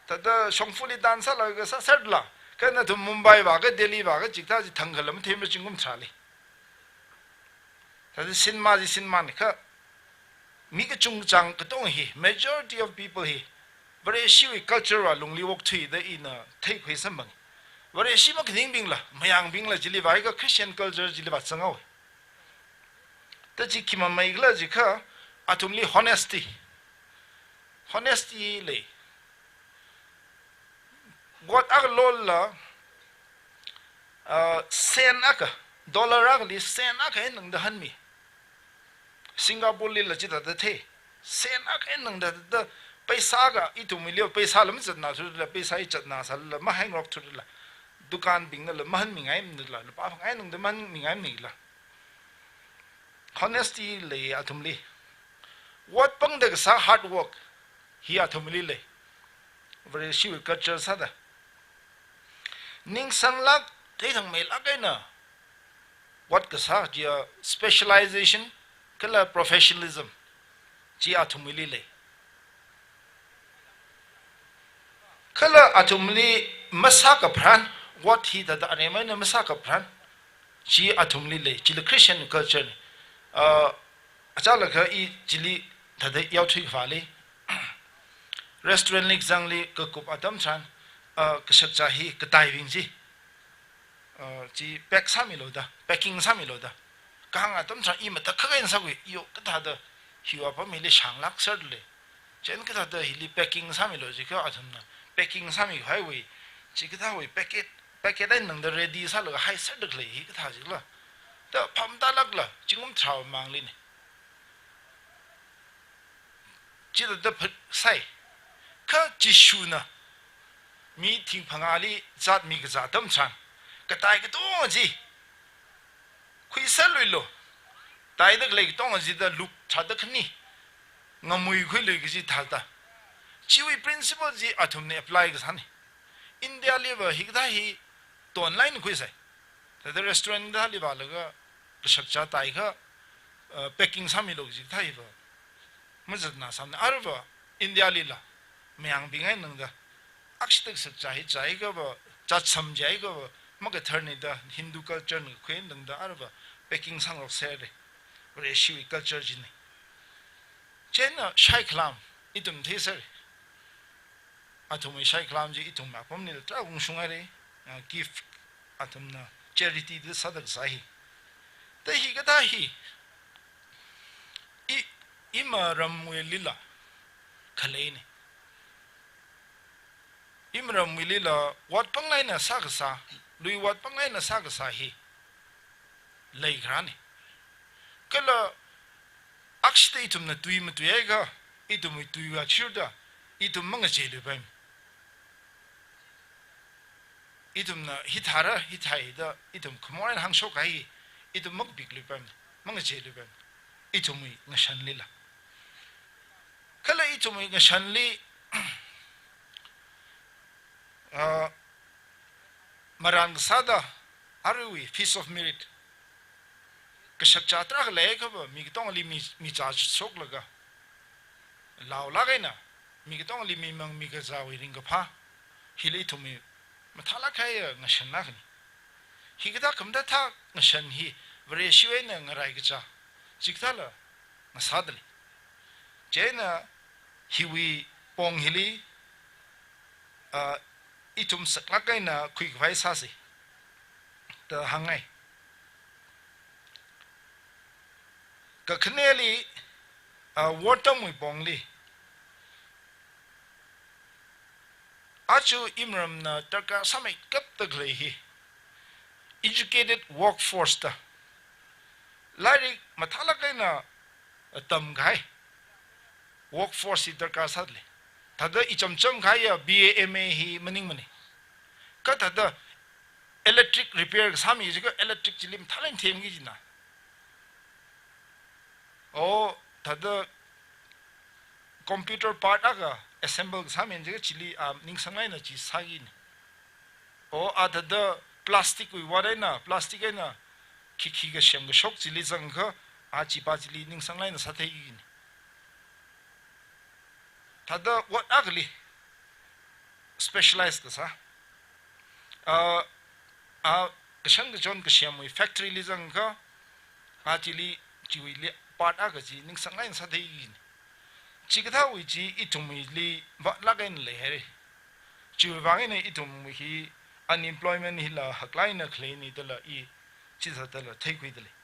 da shongfuli dance sa la ga sa sar la ka na tum Mumbai ba ga Delhi ba ga chikta ji thanggalam them chingum chali da cinema ji cinema ni ka mi ka chung chang ka tong hi majority of people hi very shiwi culture wa lungli wok thui da ina thei khoi sam bang very shi ma khing bing la mayang bing la jili bai ga Christian culture jili ba changau ta ji kima mai gla ji kha atumli honesty le what ag lol la sen aka dollar ag li sen aka nang da han mi Singapore li la ji da the sen aka nang da paisa ga itu milio paisa lam chatna thu la paisa I chatna sal la ma hang rock thu la dukan bing la man mi ngai mi la pa ngai nang de man mi ngai mi la honesty le atumli what pang de sa hard work hi atumli le very shiw culture sa da ning sang lak thei thang me la kai na what ka sa ji specialization kala professionalism ji atumli le kala atumli masaka pran what he da anema na masaka pran chi atumli le chi Christian culture achala kha I chili da yaw thui khwale restaurant lik jangli ka kup adam chan ka sakcha hi ka tai wing ji chi pack samilo da packing samilo da ka hang adam chan I mata khain sa wi yo ka da da hiwa pa mi le shanglak sar le chen ka da hi packing samilo ji ka atham na packing sami highway chikita we packet ai nang da ready sa la hai sa dak le hi ka tha ji la ta pham ta lak la chingum thraw mang le ni chi da sai ka chi shu na mi thing phangali zat mi ga zatam chan ka tai ka to ji คุยเสลุยโลตายเด็กเลยต้องจิตลุกชาดกนี่งามุยคุยเลยก็จิตทัดตาชีวิต principle จีอาทุมเนี่ย apply กันสันอินเดียลีบฮิกได้ฮีตัวออนไลน์คุยใส่แต่ restaurant ได้ลีบาแล้วก็สักจ้าตายก็packing สามีลูกจิตได้ฮีบ่มันจะน่าสำนักอาร์บ่อินเดียลีละไม่ยังบิงไงนึงเด้ออักษรสักจ้าฮีใจก็บ่จัดสมใจก็บ่มันก็เท่านี้เด้อ Hindu culture นึงคุยนึงเด้ออาร์บ่ packing สังรกเสร็จเรื่องชีวิต culture จีนี่เช่นน่ะใช้คลามอีตุ่มที่เสร็จอาทุมไม่ใช้คลามจีอีตุ่มแบบผมนี่ตราอุ้งชงอะไรgift อาทุมน่ะ charity ที่สัตว์สาฮีแต่ฮีก็ได้ฮีอีมารำมวยลีลาขเลยนี่อีมารำมวยลีลาวัดปังไงน่ะสักษาลุยวัดปังไงน่ะสักษาฮีเลยครานี่ก็ละอักษรอีตุ่มน่ะตุยมันตุยเองก็อีตุ่มไม่ตุยว่าชิวด้าอีตุ่มมังก็เจริญไปอีตุ่มน่ะฮิตาระฮิตไฮด้าอีตุ่มขโมยหังโชกไอ้อีตุ่มมักบิกเลยไปมังก็เจริญไปอีตุ่มไม่งั้นฉันลีละก็เลยอีตุ่มไม่งั้นฉันลีมารังสาดาอารุย Feast of Meritก็สักจ้าตรักเลยครับมีก็ต้องลีมีจ่าชกเลยก็ลาวลักไงนะมีก็ต้องลีมีมังมีก็จะเอาริงก็พาฮิลิทุมีมาทาลักใครงั้นฉันนักนี่ฮิก็ได้คำได้ท่างั้นฉันฮีบริสุทธิ์เนี่ยงั้นอะไรก็จะจิกท่าละงั้นสาดเลยเจน่ะฮิวีปองฮิลีอีทุมสักลักไงนะคุยกับไฟซาสิแต่หังไงก็คะแนนลีวอร์ตัมวยปองลีอาจูอิมรัมนะตะกะสมัยกับตะกเลยฮี educated workforce ตะลาริมาทาลักเลยนะตัมไง workforce ตะกะสัตเลยถ้าเดอีจำจำไงอะ BA MA ฮีมันนิ่งมันนี่ก็ถ้าเด electric repair สามีจะก็ electric จิลิมทาเล่นเทียมกี่จีน่ะโอ้ถ้าเดcomputer part อะก็ assemble สามีจะก็จิลินิ่งสังไงนะจีสากินโอ้ถ้าเด plastic วิวอะไรนะ plastic ไงนะคิก็เชื่อมก็ชกจิลิจังก็จีปาจิลินิ่งสังไงนะสัตย์กินถ้าเดวัดอักลี specialized ก็ซะก็ฉันก็จนก็เชื่อมวิ factory ลิจังก็จิลิจิวิลิปาร์ตอะก็จีนิ่งสังไงนะสัตย์กินจิกท่าวิจีอีทุมวิลีวัดลักเองเลยเฮ้ยจิววางเองอีทุมวิฮี unemployment ฮิลาหักไล่นักเลนี่ตละอีจิตตละเทกุยตเลย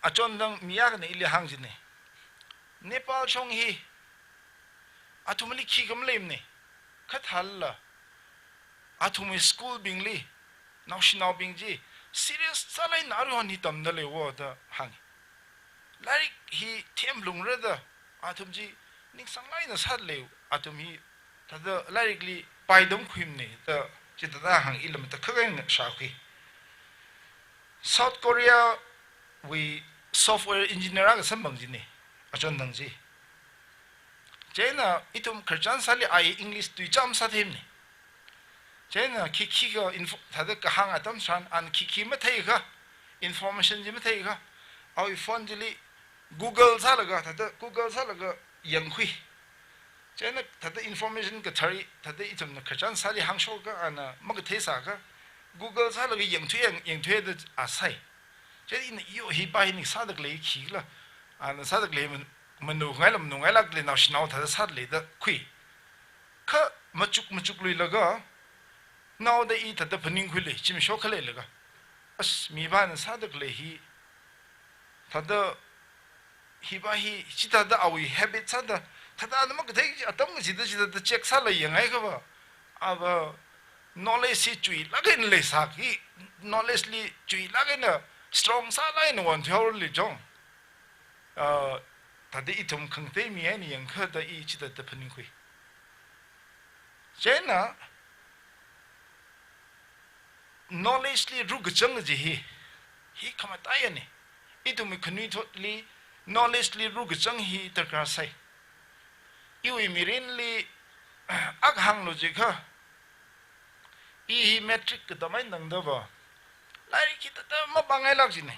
อาจารย์ดังมีอะไรอิเลหังจินเนี่ยเนปาลช่องฮีอาทุมลิขี้กำเล่มเนี่ยขัดฮัลละอาทุมสกูลบิงลีนาวชินาวบิงจี serious สลายนารุฮันฮิตัมนั่นเลยวะดะหังลาริกฮีเทียมลุงเรดะอาทุมจีนิ่งสังไลน่ะสัตเลวอาทุมฮีถ้าเดลาริกลีไปดงคุมเนี่ยแต่จิตตาหังอิลมันตะเข้ากันชาวคี South Korea วิ software engineer ก็สมบังจีเนี่ยอาจารย์ดังจีเจน่ะอีทุมขจันสัลลีไอ English ตุยจำสัตย์เนี่ยเจน่ะคิก็ถ้าเดกหังอาตัมสันอันคิไม่เท่ก็ information จีไม่เท่ก็เอาอีฟอนจีลี Google ซะแล้วก็ถ้าเด Google ซะแล้วก็ยังคุยเจน่ะถ้าเด information ก็ทารีถ้าเดอีทุมขจันสัลลีหังโชก็อันน่ะมันก็เทสาก็ Google ซะแล้วก็ยังช่วยเดอาศัยเจนี่อยู่ฮีไปนี่ซาดกเลยขี้ละอันซาดกเลยมันหนูไงล่ะมันหนูไงล่ะเลยน่าชินเอาถ้าซาดเลยเดคุยก็มาจุกเลยแล้วก็น่าได้อีถ้าเดพนิงคุยเลยจิมโชคเลยแล้วก็มีบ้านซาดกเลยฮีถ้าเดฮีไปฮีจิตถ้าเดเอาอี habit ซาดถ้าเดอันนั้นมันก็ได้อัตมันจิตเช็คซาเลยยังไงก็ว่าknowledge จุยลักเองเลยสักอี knowledge ลีจุยลักเอง strong ซาเลยนวันที่เราเลยจงถ้าได้อีทุ่มขังเตมีอันนี้ยังเข้าได้อีจิตตะพนิคุยเจน่ะ knowledge li ru ga chang ji hi khama ta ya ni itu mi khni thot li knowledge li ru ga chang hi tar ka sai iwi mirin li ak hang lo ji kha hi metric ka tamai nang da ba lai ki ta ma bangai lak ji ne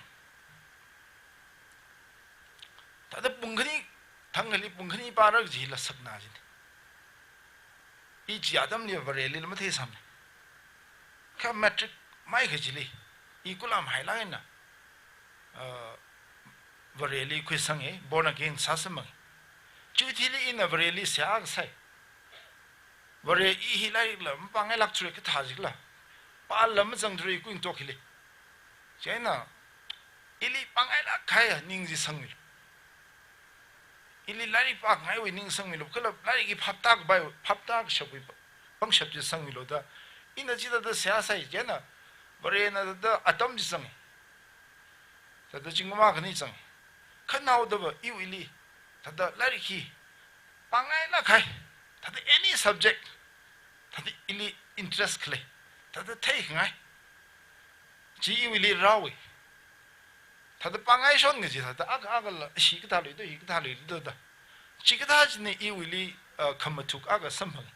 ta da pungkhani thangli pungkhani parak ji la sakna ji i ji adam li vareli ma the sam ka metric mai kha ji li i kulam hai la na vareli khu sange born again sasamang chu thi li in vareli sa sai vare i hi lai la ma bangai lak chue ka tha ji la pa lam jang dri ku to khili chena ili bangai lak khai ning ji sang ili lari pa ngai wi ning sang mi lo kala lari ki phaptak bai phaptak shabi pang shap ji sang mi lo da ina ji da sia sai je na bare na da atom ji sang ta da jing ma khani sang khanau da ba i wi ta da lari ki pangai la khai ta da any subject ta da ili interest khle ta da thai ngai ji i wi rawi ta da pangai shon ngi ji ta da ag la shi ka ta le do hi ka ta le do da chi ka ta ji ne i wi khamatuk aga samphang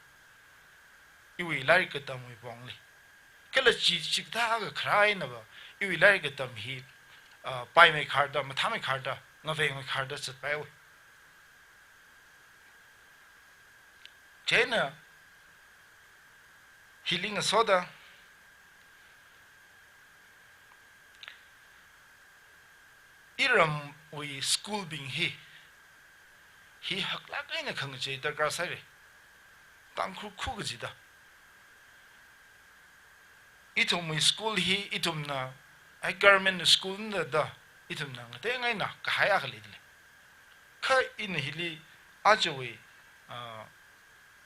i wi lai ka tam wi bong le kala chi ka ta aga khrai na ba i wi lai ka tam hi pai mai khar da ma tha mai khar da nga ve mai khar da chat pai wi chena healing soda iram we school being he hakla kai na khang che ta ka sai tang khu khu ji da itum we school he itum na ai government school na da itum na te ngai na ka haya ka le kha in hili ajwe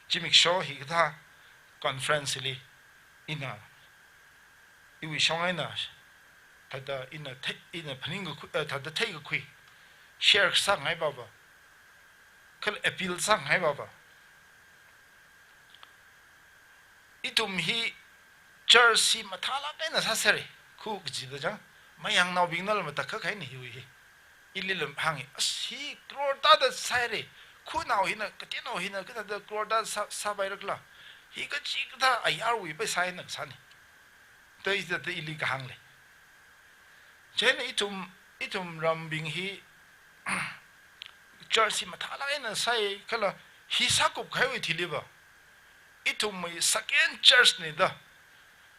jimik show hi da conference li ina iwi shongai na tada ina phaning ko tada thai ko khui share sang hai baba kal appeal sang hai baba itum hi jersey mathala kai na sa sare khu ji da jang mayang naw bingnal ma ta kha khai ni hi ililum hangi asi crore ta da sare khu naw hi na kati naw hi na ka da crore da sa bai rakla hi ka chi ka da ayar wi bai sai na sa ni ta is da ili ka hang le chen itum rambing hi jersey mathala ina sai kala hi sakup khai wi thiliba itum mai second church ni da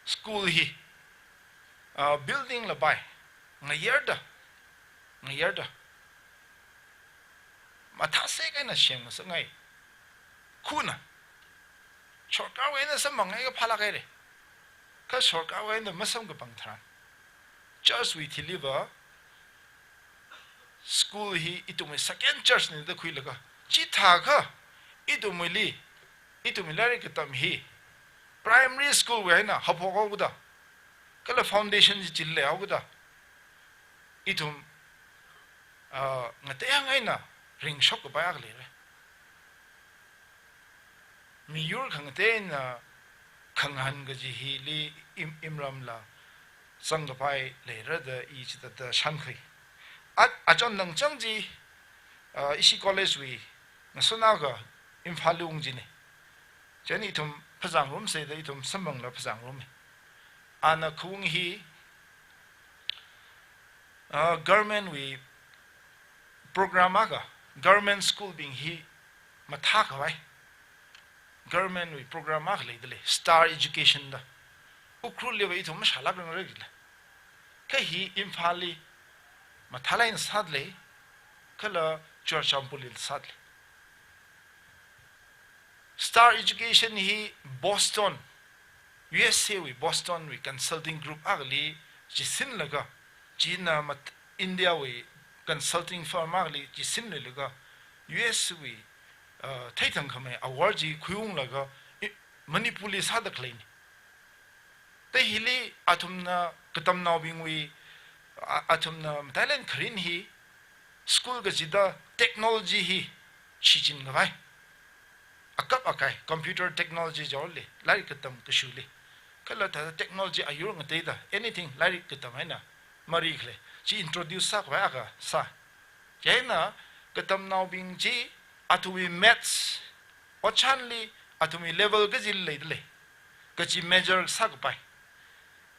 school hi building la bai ngayarda matha se kai na shem sa ngai khuna chorka we na sam ngai ga phala kai re ka chorka we na masam ga bang thran church we thiliba school hi itum second church ni da khui laga chi tha kha itum milari ka tam hi primary school we na hapo ko da kala foundation ji chille au da itum ngate ngai na ring shok ba ag le re mi yur khangte na khanghan ga ji hi li imram la sang ga pai le ra da I chi da shan khui a chon nang chang ji isi college wi na sona ga imphal ung ji ne chani itum phajang rum se da itum samang la phajang rum ana khung hi government we program aga government school being he matha ka bai government we program aga le dele star education da ukrul le bai thum shala bang re gila ka hi imphali mathala in sadle kala church ampulil sadle star education hi Boston USA we Boston we consulting group agli jisin laga China mat India we consulting firm agli jisin laga US we thaithang khame award ji khuyung laga manipuli sada klein te hili athumna katam naw bing we athumna Thailand khrin hi school ga jida technology hi chijin ga bai akap akai computer technology jole lai katam kashule ก็เลยถ้าเทคโนโลยีอายุงเตยda anything ไล่ก็ทำให้นะมารีเลยจี introduce สักไว้ก็ซะเจนะก็ทำนาวบิงจีอัตุมี maths ว่าชันลีอัตุมี level ก็จิเลยก็จี measure สักไป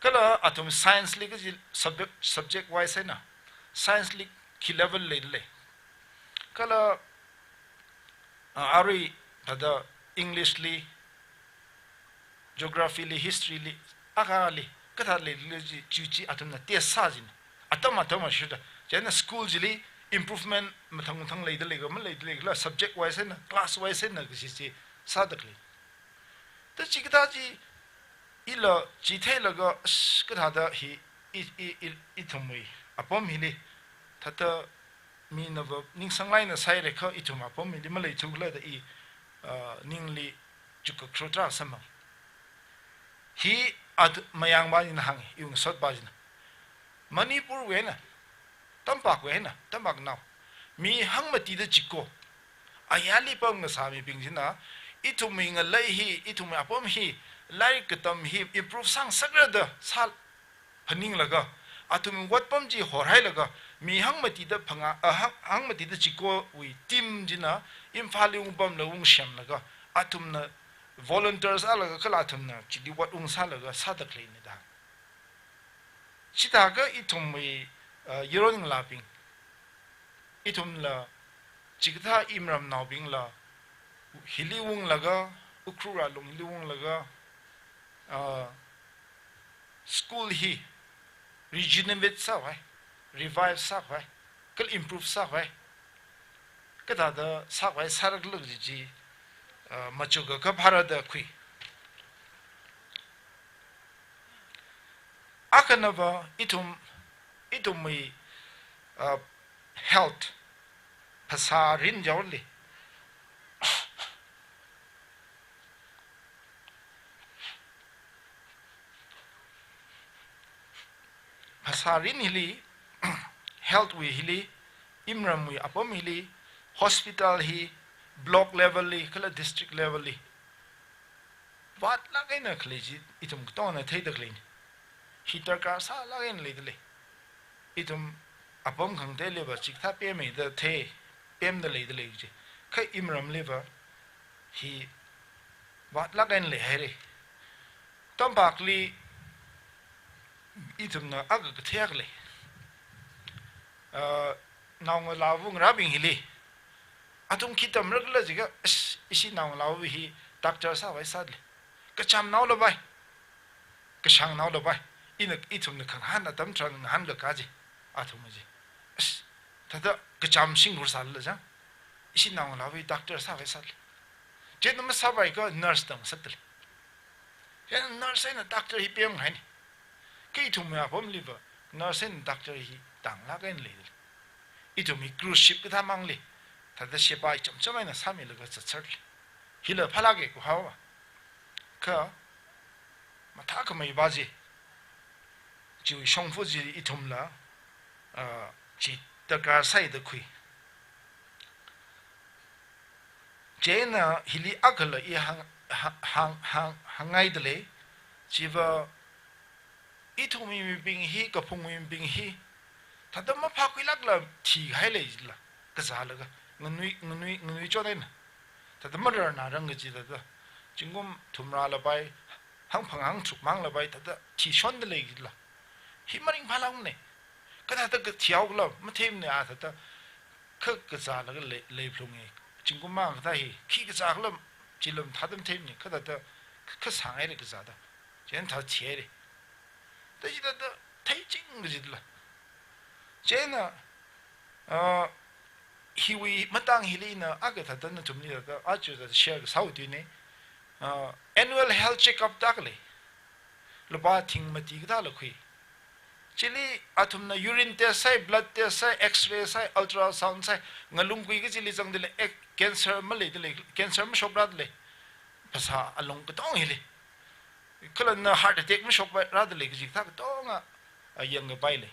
ก็เลยอัตุมี science ลีก็จี subject wise นะ science ลีคี level เลยก็เลยอารีถ้า English ลี geography ลี history ลีอากาลีก็ถ้าเลยจีอัตุมีเทียสซาจินอัตมาชุดเจนะ school จีลี improvement มาทั้งเลยก็มันเลยก็ subject wise นะ class wise นะก็จีซาดักเลยแต่จีก็ถ้าจีอีละจีเทลก็ก็ถ้าได้อีทุ่มไปอ่ะผมมิลีถ้าได้มีนว่านิ่งสังไลน์ใส่เลยเขาอีทุ่มอ่ะผมมิลีมาเลยทุกเลยแต่อีนิ่งลีจุกครูตราสมังฮีอัดมายังบ้านนี่นะฮังอีงสดบ้านนะมณีปูร์เวนะตั้มปากเวนะตั้มปากนาวมีฮังมาตีได้จิโก้อายาลีปังก็สามีปิงจินะอีทุ่มมิงเลยฮีอีทุ่มอ่ะผมฮีไล่ก็ทำให้ improve สร้างสักระดับสัลพันนิงแล้วก็อาตุมวัดปั๊มจีหัวไรแล้วก็มีหังมาติดพังหังมาติดจิโก้วิทีมจีน่ะอินฟาลิอุบัมแล้วอุ้งเชมแล้วก็อาตุมน่ะ volunteers อะไรก็ขลาตุมน่ะจิดีวัดอุ้งสัลแล้วก็สัตว์คลีนนี่ด่างชิตาก็อีทุ่มไปยูโรนิงลาบิงอีทุ่มละจิกท่าอิมรัมนาบิงละฮิลิวุงแล้วก็อุครูราลงฮิลิวุงแล้วก็school hi regenerate sa vai revive sa vai kal improve sa vai kada da sa vai sarak lug ji machuga ka bharada khui akanava itum mi health pasarin jawli pasarin hili health we hili imram we apom hili hospital hi block level li kala district level li wat la gaina khleji itum to na thai dak lein hitar ka sa la gain le dele itum apom khang te le ba chik tha pe me da the pem da le dele ji khai imram le ba hi wat la gain le hai re tom bak li itum na aga ka thyak le naung lawung rabing hili atum kitam ragla jiga isi naung lawu hi doctor sa wai sadle ka cham naw lo bai ka shang naw lo bai inak itum na khang han atam tran han ga kaji atum ji tada ka cham sing gur sal la ja isi naung lawu doctor sa wai sadle je nam sa bai ka nurse dang satle ya nurse na doctor hi pem hai cái thùng mèo bấm liver nó sẽ doctor hi tang la cái này ít thùng cruise ship cái tham mang li thật là ship bay chậm chậm này là sao mình được cái chật chật hi là phala cái của họ cơ mà thà cái mấy bao gì chỉ xong phụ gì ít thùng là chỉ tất cả sai được khui chế na hi li akal là i hang ngay được lấy chỉ vào ít thùng mình bình hi cái phùng mình bình hi thật đó mà phá quy lắc là thì hay là gì là cái gì là cái người cho nên thật đó mà ra nào rằng cái gì đó chính cũng thùng ra là bay hang phẳng hang chụp mang là bay thật đó thì xóa được gì là hi mà mình phá lòng này cái thật đó cái thiếu là mà thêm này à thật đó cái gì là cái lệ phùng này chính cũng mang cái hi khi cái gì là chỉ làm thật đó thêm này cái thật đó cái sáng ấy cái gì đó chỉ là thật thiệt đấyแต่ที่นั่นไทยจริงก็จิตละเจ้าน่ะฮิวีมาตั้งฮิลีน่ะอาเกตทันนั้นทุ่มนี้ก็อาจจะเชื่อสาวดีเนี่ยannual health check-upตักเลยลูกบ้าทิ้งมาตีก็ได้ละคุยชิลีอาทุ่มน่ะ urine test ใส่ blood test ใส่ X-ray ใส่ ultrasound ใส่งั้นลุงคุยก็ชิลีจังเดเลย cancer มาเลยเดเลย cancerมาชกรัดเลยภาษาอารมณ์ก็ต้องฮิลีก็เลยน่ะ heart attack ไม่ชกไปรัดเลยก็จิตท่าก็ต้องยังก็ไปเลย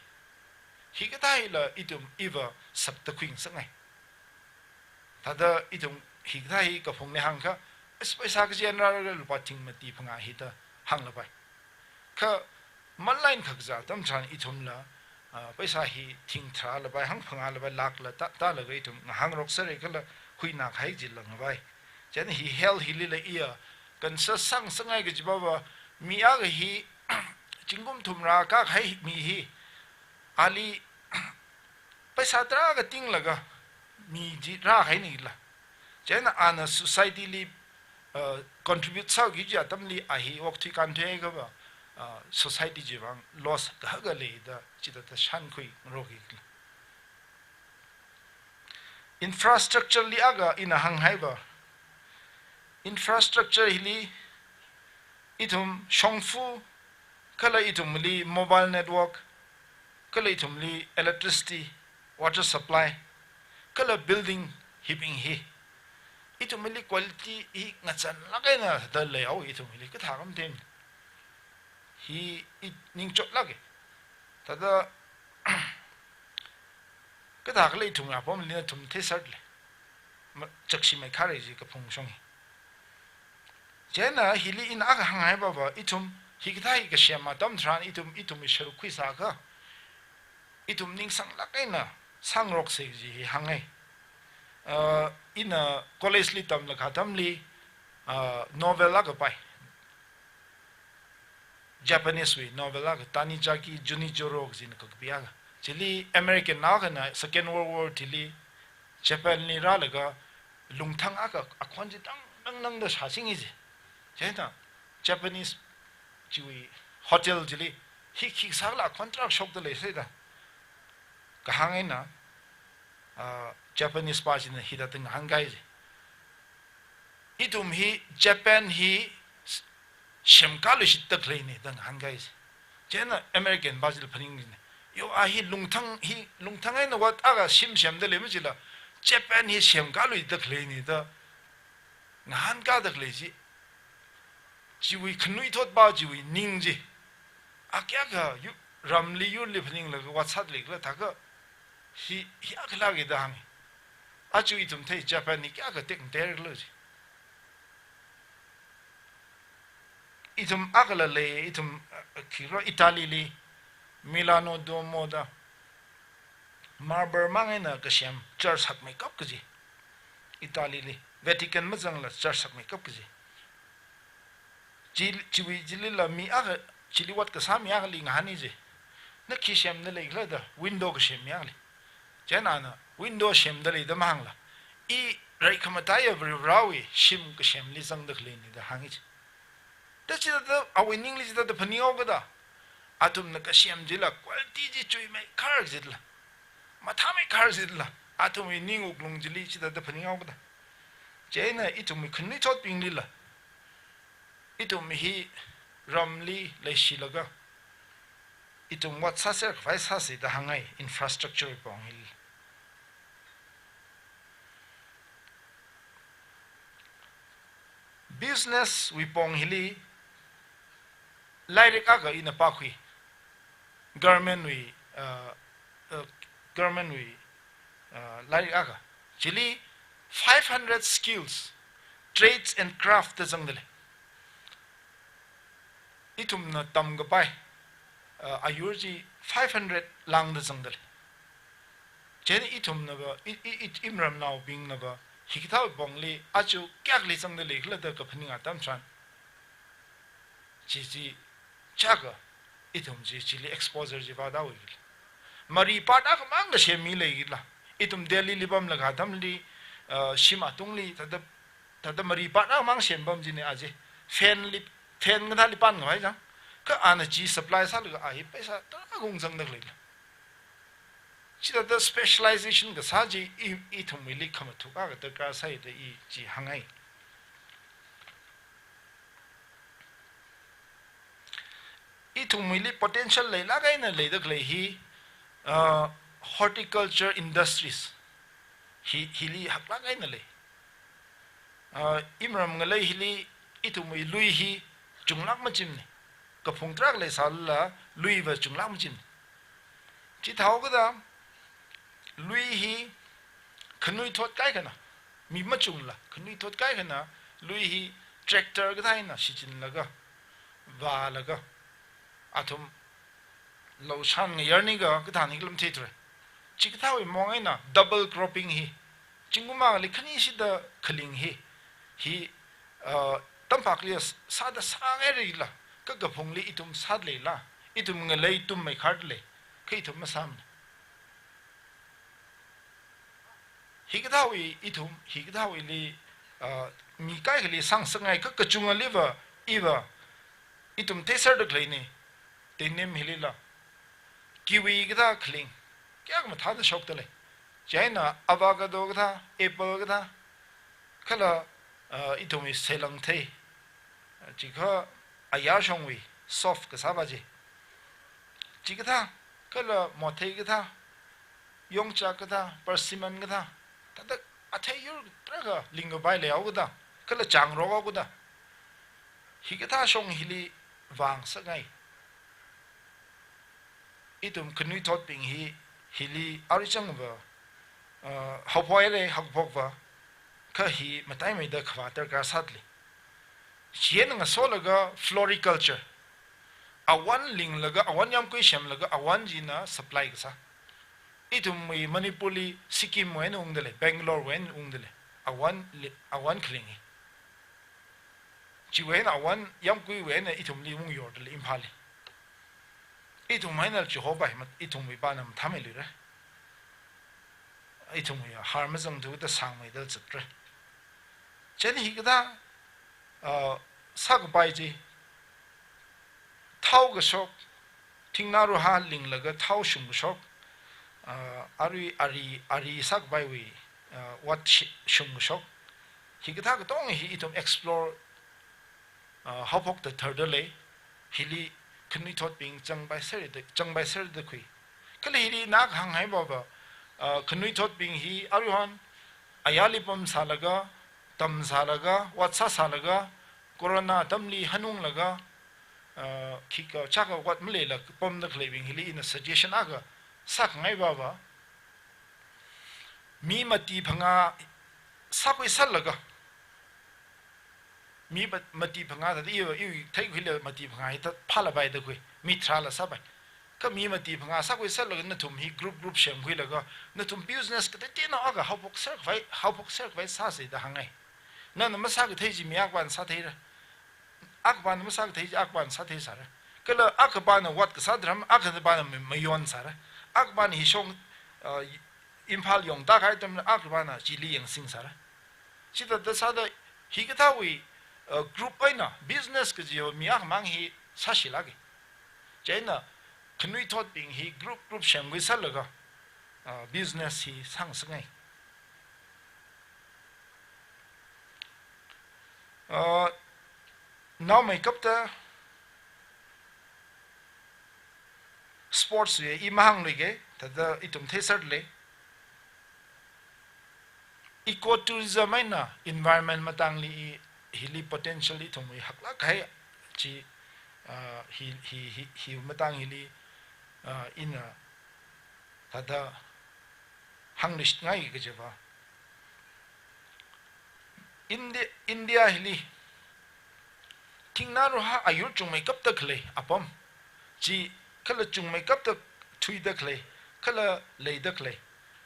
ฮิก็ได้ละอีตุ่มอีว่าสับตะคุยสักไงถ้าเดออีตุ่มฮิก็ได้กับพงในห้างก็สไปสักเจนเราเลยลูกทิ้งมาตีพงาฮิตาห้างละไป ka manline khak za tam tran I thum la paisa hi thing thra la bai hang phanga la bai lak la ta la gai thum hang rok sare kala hui na khai jil lang bai chen hi hell hi li la ia kan sa sang sangai ge jiba mi a ge hi chingum thum ra ka khai mi hi ali paisa tra ga ting la ga mi ji ra khai ni la chen ana society li contribute sao gi ja tam li a hi wak thi kan the ga ba society jiwang loss ga ga le da chida ta shan khui rogi infrastructure li aga in a hang haiba infrastructure hili itum shongfu kala itum li mobile network kala itum li electricity water supply kala building hiping hi itum li quality hi ngachan lagai na da le au itum li ka thagam tem hi ning chot lage tada ka thak le thum ya pom li thum the sat le chakshi mai khare ji ka phung song jena hili in aga hangai baba itum higdai ka shema dam thran itum sharu khui sa ka itum ning sang lakai na sang rok se ji hangai in a college li tam la khatam li novella ka pai Japanese we novella ka Tanijaki Junichiro jin ka biya chili American na na second world war tili Japan ni ra la ga lungthang aka akhon ji tang nang da sasing ji jena Japanese chui hotel jili hi sagla contract shop da le se da ka hangai na Japanese pa jin hi da teng hangai ji itum hi Japan hi shemkalu shitta kleini dang hangai ji jena American bazil phaning ni yo a hi lungthang ai na wat aga sim de le mjila Japan hi shemkalu da kleini da ngan ka da kleji jiwi khnui thot ba jiwi ningji akya ga yu ramli yu le phaning la wat sat le la ta ga hi akla ge da hang a chu itum thai Japan ni kya ga tek der lo ji itum akla le itum kiro Italy li Milano Duomo da Marber mangena ka shem church hak mai kap ji Italy li Vatican ma jang la church hak mai kap ji chiwi jilila mi aga chiliwat ka sami aga li ngani je na ki shem ne le gla da window ka shem ya le jena na window shem da le da mangla I rai khamata ya rawi shim ka shem li jang da khle ni da hangi da chi da awin english da phani ga da atum na ka shem jila quality ji chui mai khar jila matha mai khar jila atum ni ning uklung jili chi da phani ga da jena itum khni chot ping lila itum hi ramli le shilaga itum wat sa ser vai sa se da hangai infrastructure pong hil business we pong hili lairek aga ina pakhui government we lairek aga chili 500 skills trades and craft da jangdale itum na tam ga pai ayurji 500 lang da jangdale chen itum na ba imram now bing na ba hikitha bongli achu kyak le jangdale khla da ka phani nga tam tran ji chaga itum ji chili exposure ji ba da wi mari pata ka mang da shemi le gila itum delhi libam la ga dam li shima tungli tada mari pata mang shembam ji ne aje fan ga thali pan ngai jang ka ana ji supply sa ga ai paisa ta gong jang da le chi da specialization ga sa ji I thum mi lik kham thu ka ga ka sai da I ji hangai I thum mi li potential le la ga na le da le hi horticulture industries hili hak la ga na le imram ga le hili I thum mi lui hi chunglak ma chim ni ka phung trak le sal la lui wa chunglak ma chim chi thau ga da lui hi khnui thot kai kana mi ma chung la khnui thot kai kana lui hi tractor ga thai na shi chin la ga wa la ga atum lo shan ngi yar ni ga ka thani glam the tre chi ka thawi mong ai na double cropping hi chinguma li khani si da khaling hi tampak li sa da sang ai ri la ka ga phung li itum sad le la itum nga lei tum mai khart le kai thum ma sam hi ka thawi itum hi ka thawi li mi kai li sang sangai ka ka chunga liver iwa itum teser de kleine te nem hilila kiwi gda khling kya ma tha da shok tale china avocado gda apple gda khala itum is selang the chi kha aya shongwi soft ka sabaji chi gda khala mo the gda yong cha gda persimmon gda ta da athai yur traga lingo bai le au gda khala chang ro gda higata shong hili wang sagai itum knui thot ping hi hili arichang ba hopoi le hakpok ba ka hi matai mai da khwatar ka satli chien nga so laga floriculture awan ling laga awan yam koi shem laga awan jina supply ka sa itum mai manipuli sikkim wen ungdele bangalore wen ungdele awan khlingi chỉ với nào anh yam quý với này ít thùng li mung yor để impali ít thùng mấy nào chỉ hỗ bài mà ít thùng mấy ba năm tham mấy lứa ít thùng mấy har mà dùng thứ ta sang mấy đó chật rồi cho nên cái đó sao cái bài gì thao cái shop thinh nào rồi ha linh là cái thao sung cái shop ari sao cái bài vì what sung cái shop thì cái đó cái đó thì ít thùng explore học học từ thở đỡ hili khni thot ping chang bai ser de khui kale hili nak hang hai ba khni thot ping hi aruhan ayali pam salaga tam salaga watsa salaga corona tamli hanung laga khika chaka wat mle la pom da khlebing hili in a suggestion aga sak ngai ba mi mati phanga sakoi sal laga mi mati phanga da yu thai khile mati phanga hi ta phala bai da khoi mi thra la sa bai ka mi mati phanga sa khoi sal la na thum hi group shem khoi la ga na thum business ka te na aga how box vai sa se da hangai na ma sa ka thai ji mi ak ban sa thai ra ak ban ma sa ka thai ji ak ban sa thai sa ra ka la ak ban wat ka sa dram ak ban ma yon sa ra ak ban hi shong impal yong da khai tam ak ban ji li yang sing sa ra chi da sa da hi ka tha wi group aina business ke jo miak mang hi sashilagi jaina khnui thot ping hi group shangwi salaga business hi sang sangai now mai kapta sports ye imahang lege tada itum thesar le ecotourism aina environment matang li hili potentially thumui hakla khai chi hi matang hili in tada hanglish ngai ge jeba india hili tingna ro ha ayur chung mai kap tak le apam chi khala chung mai kap tak thui dak le khala le dak le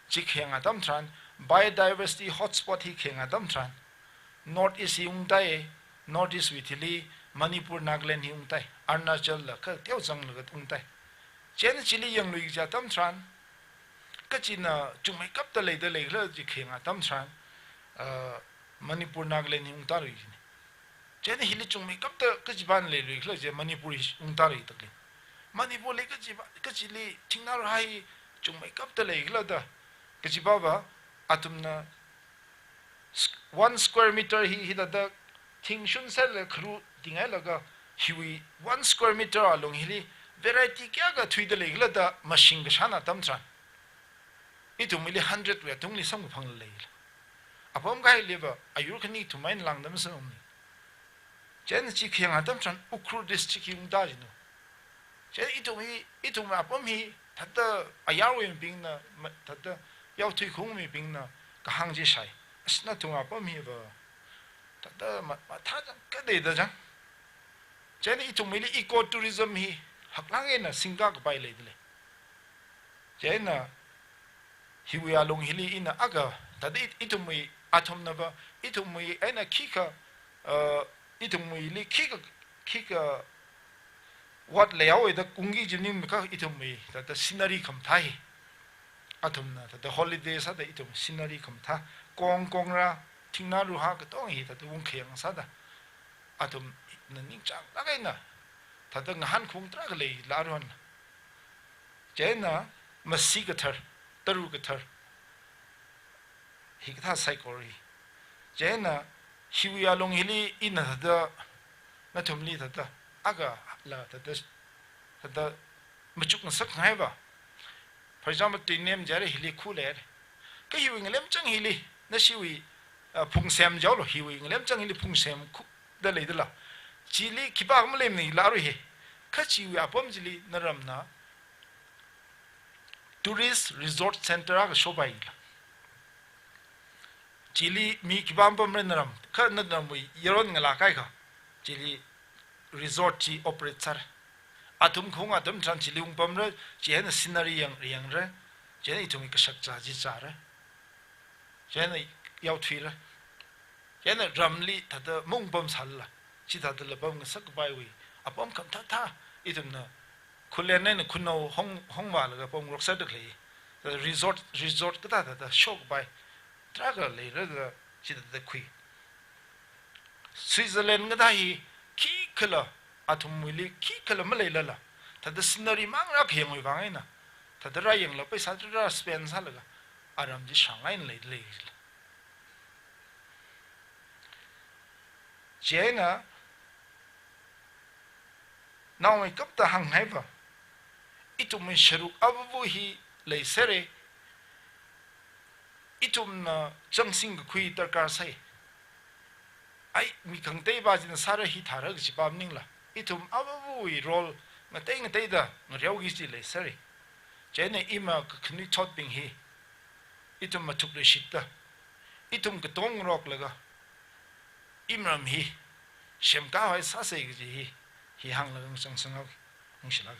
chi khenga dam tran biodiversity hotspot hi khenga dam tran North East yung tai North East withili Manipur Nagaland yung tai Arunachal la ka teo jang la tung tai chen chili yang lui ja tam tran ka china chung mai kap ta le da le la ji khenga tam tran Manipur Nagaland yung ta ri ni chen hili chung mai kap ta ka ji ban le lui la je Manipur yung ta ri ta ke Manipur le ka ji ka chili thingna ro hai chung mai kap ta le la da ka ji ba ba atumna 1 square meter hi da thing shun sel khru tingai laga hiwi 1 square meter along hili variety kya ga thui de legla da machine ga shana tam tran itu mili 100 we tungli sam phang le apom ga liba ayur khani tu main lang dam sam ni chen chi khyang adam tran ukru district yung da jinu chen itu ma apom hi thata ayar we bing na thata yaw thui khung mi bing na ka hang ji sai asna tu apom hi ba thata ma tha ka de da jang chen itu mili ecotourism hi hak lang ena singka ka bai le dile je na hiwi along hili ina aga tadi itumui atom na ba itumui ena kika itumui li kika what layout da kungi jinim ka itumui ta scenery kam thai atom na ta holiday sa da itum scenery kam tha kong ra thingna ru ha ka tong hi ta wong kheng sa da atom na ning chang la kai na ta da ngahan khung tra ka le la ron je na masi ka thar taru ka thar hi ka tha psychology je na hiwi along hili ina da na thumli ta da aga la ta da machuk na sak ngai ba for example ti nem jare hili khule ka hiwi nglem chang hili na siwi phung sem jaw lo hiwi nglem chang hili phung sem khu da le la chili kiba ma lem ni la ro he ka chiwi apom jili naram na tourist resort center ga shobai la chili mi kibam pam naram ka na mui yeron ngala kai ka chili resort chi operator atum khong atum tran chili ung pam ra chen scenery yang ra chen itumi ka sak cha ji cha ra chen yaw thui ra chen ramli ta da mung pam sal la chi ta da la pam sak bai wi apam kam tha itum na khulen ne khunno hong wa la pam rok sa de le resort ka ta shok bai traga le ra chi da khui Switzerland ga da hi ki khala atum muli ki khala ma le la ta da scenery mang ra kheng wi wang na ta da ra yang la paisa ra spend sa la aram ji shanghai le China now mai kap ta hang hai ba itum sharu abu hi le sere itum na changsing khui tar ka sai ai mi khang te ba jin sara hi thara gi bam ning la itum abu hi rol na te da na reu gi ji le sere chene ima khni chot ping hi itum ma thuk le shit da itum ka tong rok la ga imram hi shem ka hai sa se gi hi hang la sang sang ng shila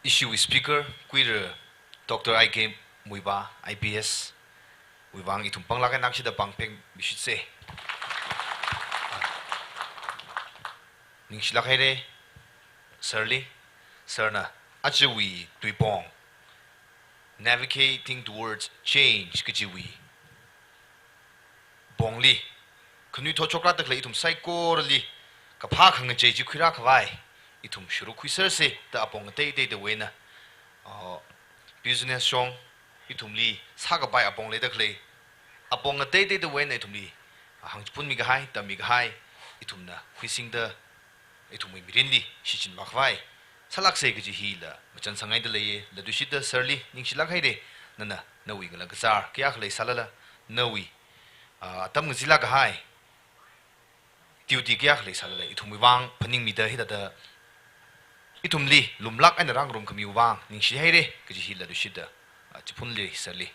issue speaker queer Dr. IK Muiba IPS Uiwang itum panglakan nak sida pangpeng bisit se ning sila khaire sirli sirna achiwi tuipong navigating towards change kichiwi bongli khnu tho chokra tak le itum psychorally ka pha khang che ji khira khwai itum shuru khuisar se ta apong te de wena business song itumli saga bai apong le dakle apong te de wena itumli hang pun mi ga hai ta mi ga hai itumna khuising da itumi mirinli shichin makhwai salak se gi hila machan sangai de le la du shida sirli ning silak hai de nana nawi ngala gazar kya khle salala nawi atam ngzila ga hai duty kya khle salala itumi wang phaning mi da hi da itumli lumlak an rang rum khami wang ning shi hai re gi hila du shida chipun le sirli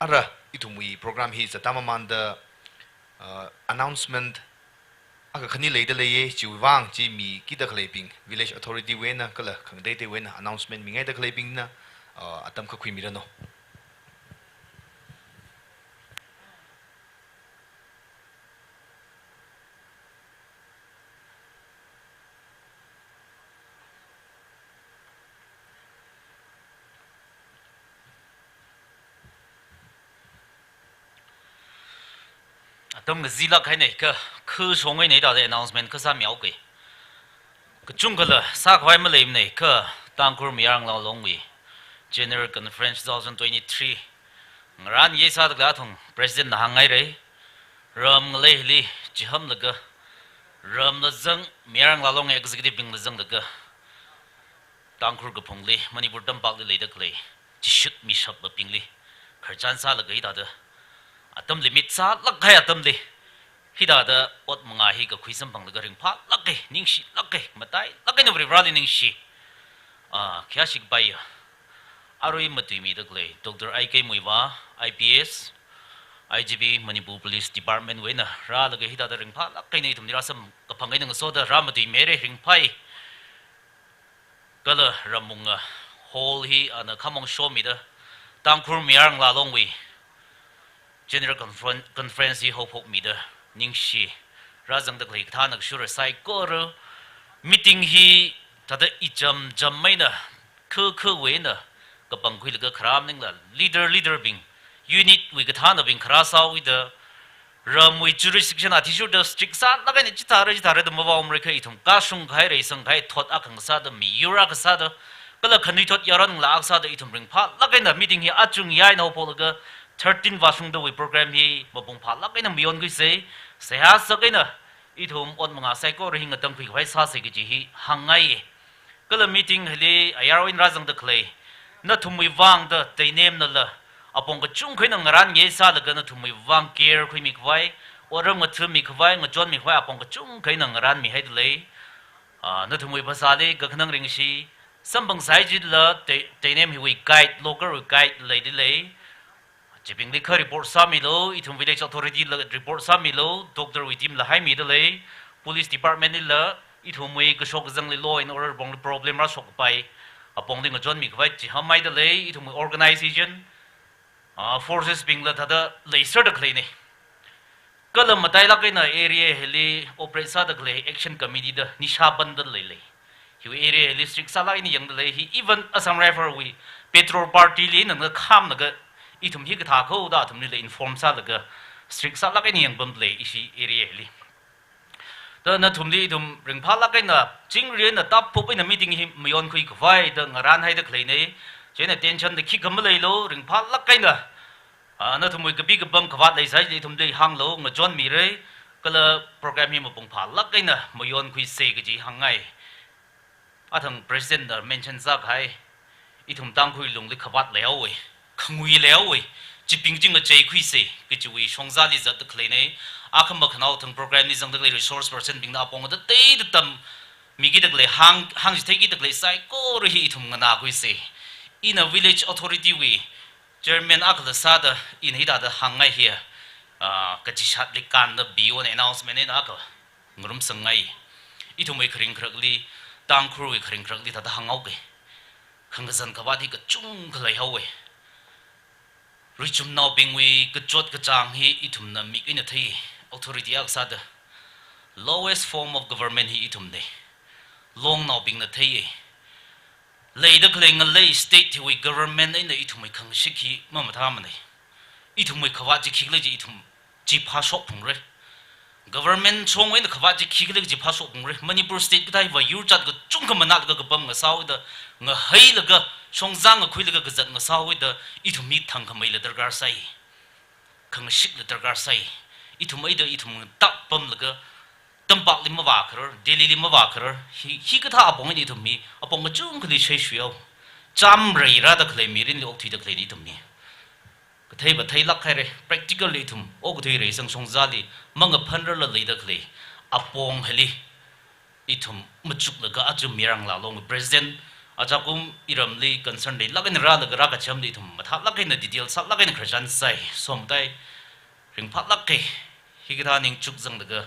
ara itumi program hi zatamaman da announcement aga khani leida leye chiwang chi mi ki da kleping village authority we na kala khang dei te we na announcement mi ngai da kleping na atam kha khui mi rano Tâm cái gì là cái này cơ, khứ số người này đã để announcement cơ sa miao cái chung cái là sa khoai mà lấy này cơ, tăng cường miang lao long vi, General Conference 2023, ran ye sa được thùng President là hàng ngày đấy, ram lấy li chỉ hâm là cơ, ram là dân miang lao long executive bing là dân là cơ, tăng cường cái phong li, Manipur đâm bạc lấy được lấy, chỉ shoot mi shop bờ bing li, khởi chan sa là cái đó đó. Atam limit sa lak hai atam de hida da ot manga hi ka khuisam bang da ring pha lak ke ning shi lak ke matai lak ke no rali ning shi kya shik bai aroi matui mi da gle Dr. IK Muiba IPS IGB Manipur Police Department wena ra la ga hi da ring pha la kai nei thum ni ra sam ka phangai nang so da ram ti mere ring phai kala ramunga hall hi ana khamong show mi da tangkhur miarang la long wi general conference hi hopok mi da ningshi razang da klei tha nak sure sai ko meeting hi tada ijam jam mai na khu we na ka pangkhui la ga khram ning la leader bing unit we ga thana bing khra sa with the ramui jurisdiction atishu the strict sa la ga ni chitare da mawa umre khai thum ka sung khai re sang khai thot akhang sa da mi yura ka sa da kala khani thot yaran la ak sa da ithum ring pha la ga na meeting hi achung yai no pol ga 13 wasung da we program hi mabung pha la ga na mion gi se ha sa ga na ithum on manga sai ko ring atang phi khai sa se gi ji hi hangai kala meeting hli ayarwin razang da clay na thumui wang da tainem na la apong ka chung khai nang ran ye sa la ga na thumui wang care khui mi khwai orang ma thu mi khwai nga jon mi khwai apong ka chung khai nang ran mi hai le na thumui phasa le ga khnang ring si sambang sai ji la tainem hi we guide local guide le di le chiping le kha report sa mi lo ithum village authority la report sa mi lo doctor we team la hai mi de le police department la ithum we ka shok jang le law and order bong problem ra sok pai apong ding jon mi khwai chi hamai de le ithum organization forces being la thada laser da clay ne kalam matai la kaina area heli operate sa da clay action committee da nisha bandal le hi area heli strict sala ni yang le hi even assam rifle we petrol party le nang kham na ga ithum hi ka tha kho da thum ni le inform sa da ga strict sala ka ni yang bam le isi area heli da na thum li thum ring pha la kaina ching rian na tap pop in meeting hi mion khui khwai da ngaran hai da clay ne chena tension de khik gam le lo ring pha lak kai na na thumui ka bi ka bam khawat lai sai le thum de hang lo nga jon mi re kala program hi ma pung pha lak kai na moyon khui se ga ji hangai athang president da mention za khai I thum tang khui lung le khawat le awe khangui le awe chi ping jing a chei khui se ke chi wi shongza li zat de khle ne akham ma khnau thang program ni jang de resource person bing na pong da te de tam mi gi de le hang ji te gi de le sai ko ri hi thum nga na khui se in a village authority we German akla sada in hida da hangai here ka chi shat le kan da bi on announcement ne da ka ngrum sangai I thumai khring khrakli tang khru we khring khrakli da hangau ke khangzan ka wadi ka chung khlai hawe richum now bing we ka chot ka chang hi I thum na mi ina thei authority ak sada lowest form of government hi I thum ne long now bing na thei lei da kleng a lei state we government in the itumai khang shiki mama thamane itumai khawa ji khigle ji itum ji pha sok phung re government chong in the khawa ji khigle ji pha sok phung re manipur state ka wa yur chat ga chung ka manat ga bam nga saw da nga hei la ga chong jang ga khui la ga zat nga saw da itumi thang ka mai la dargar sai khang shik la dargar sai itumai da itum tap pam la ga tampak lima wakar, Delhi lima wakar, hi kata apong ini tumi, apong macam kali saya shuau, jam raya dah kali mirin li okti dah kali ni tumi. Katai batai lak kare, practical li tum, okti raya sang song zali, mangaphan rala li dah kali, apong heli, itum macuk laga aja mirang lalong president, aja kum iram li concern li, lagan rala laga raga jam li tum, matha lagan na detail, sat lagan kerjaan say, somtai ring pat lak ke, hi kata ning cuk zang laga.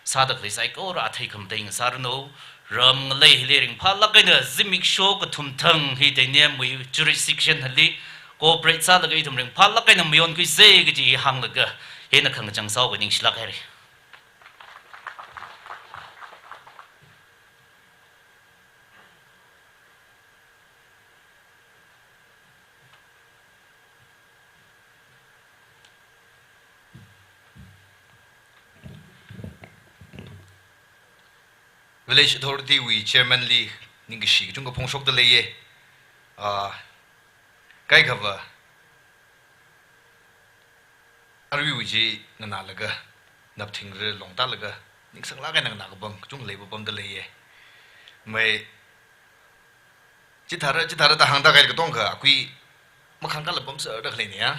Sadak le sai ko ra thai kham ding sar no ram le ring pha la kai na zimik show ko thum thang hi te ne mui jurisdiction hali cooperate sa la kai thum ring pha la kai na mion ki se gi ji hang la ga he na khang chang saw ga ning shla kai re village authority we chairman li ning shi chung ko phongshok de leye kai khava arwi wi ji na laga nap thing re long ta laga ning sang la ga na ga bam chung le bam de leye mai chi thara da hang da ga ga tong kha kui ma khang ka la bam sa da khle ne ya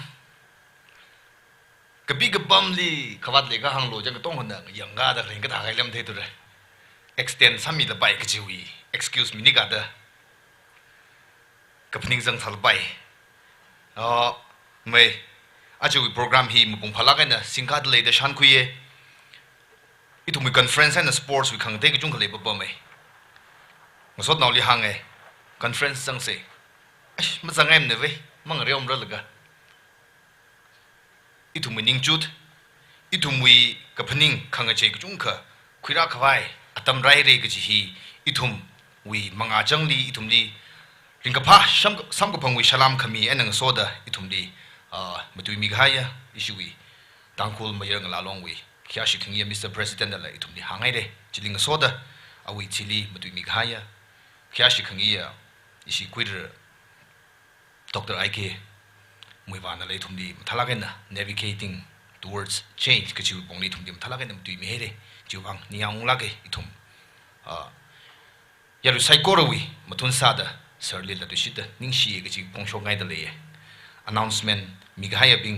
ka bi ga bam li khawat le ga hang lo jang tong hon na yang ga da khle ga da ga lam the tu re extend sami la bai kjiwi excuse me ni ga da kapning jang thal bai mai อาจจะวิโปรแกรมฮีมุงพลักกันนะสิงคาดเลยเดชันคุยอีทุกมีคอนเฟรนซ์นะสปอร์ตวิคังเตกจุงเขาเลยบ่บ่ไหมมาสดนอลีหังไงคอนเฟรนซ์จังสิมันจังไงมันเว้ยมันเรียมรถละกันอีทุกมีนิ่งจุดอีทุกมีกับพนิ่งขังเจกจุงเขาคุยรักเขาไว้อัตมไรเรกจีฮีอีทุกวีมังอาจังลีอีทุกลีริงกับพะซ้ำกับพงวิชลามขมีอันนังโซดาอีทุกลีมาตุยมีกายะอิชูวีตังคูลมาเยอะงลาลองวีขี้อาชิคิงยามิสเตอร์ประธานอะไรอีทุกลีหางไงเด้จิลิงโซดาเอาวิชิลีมาตุยมีกายะขี้อาชิคิงยาอิชิคุยร์ดรไอเคมวยวานอะไรทุกลีมาทลากันนะ navigating towards change ก็จิวบงลีทุกลีมาทลากันนะมาตุยมีเฮเด้จิวบังนิยามงลาเกอีทุกยารุไซโครวีมาทุนซาดาเสร์ลิลละตุชิดนิ่งชีก็จิพงชงไงเดเลย announcement มีกายบิง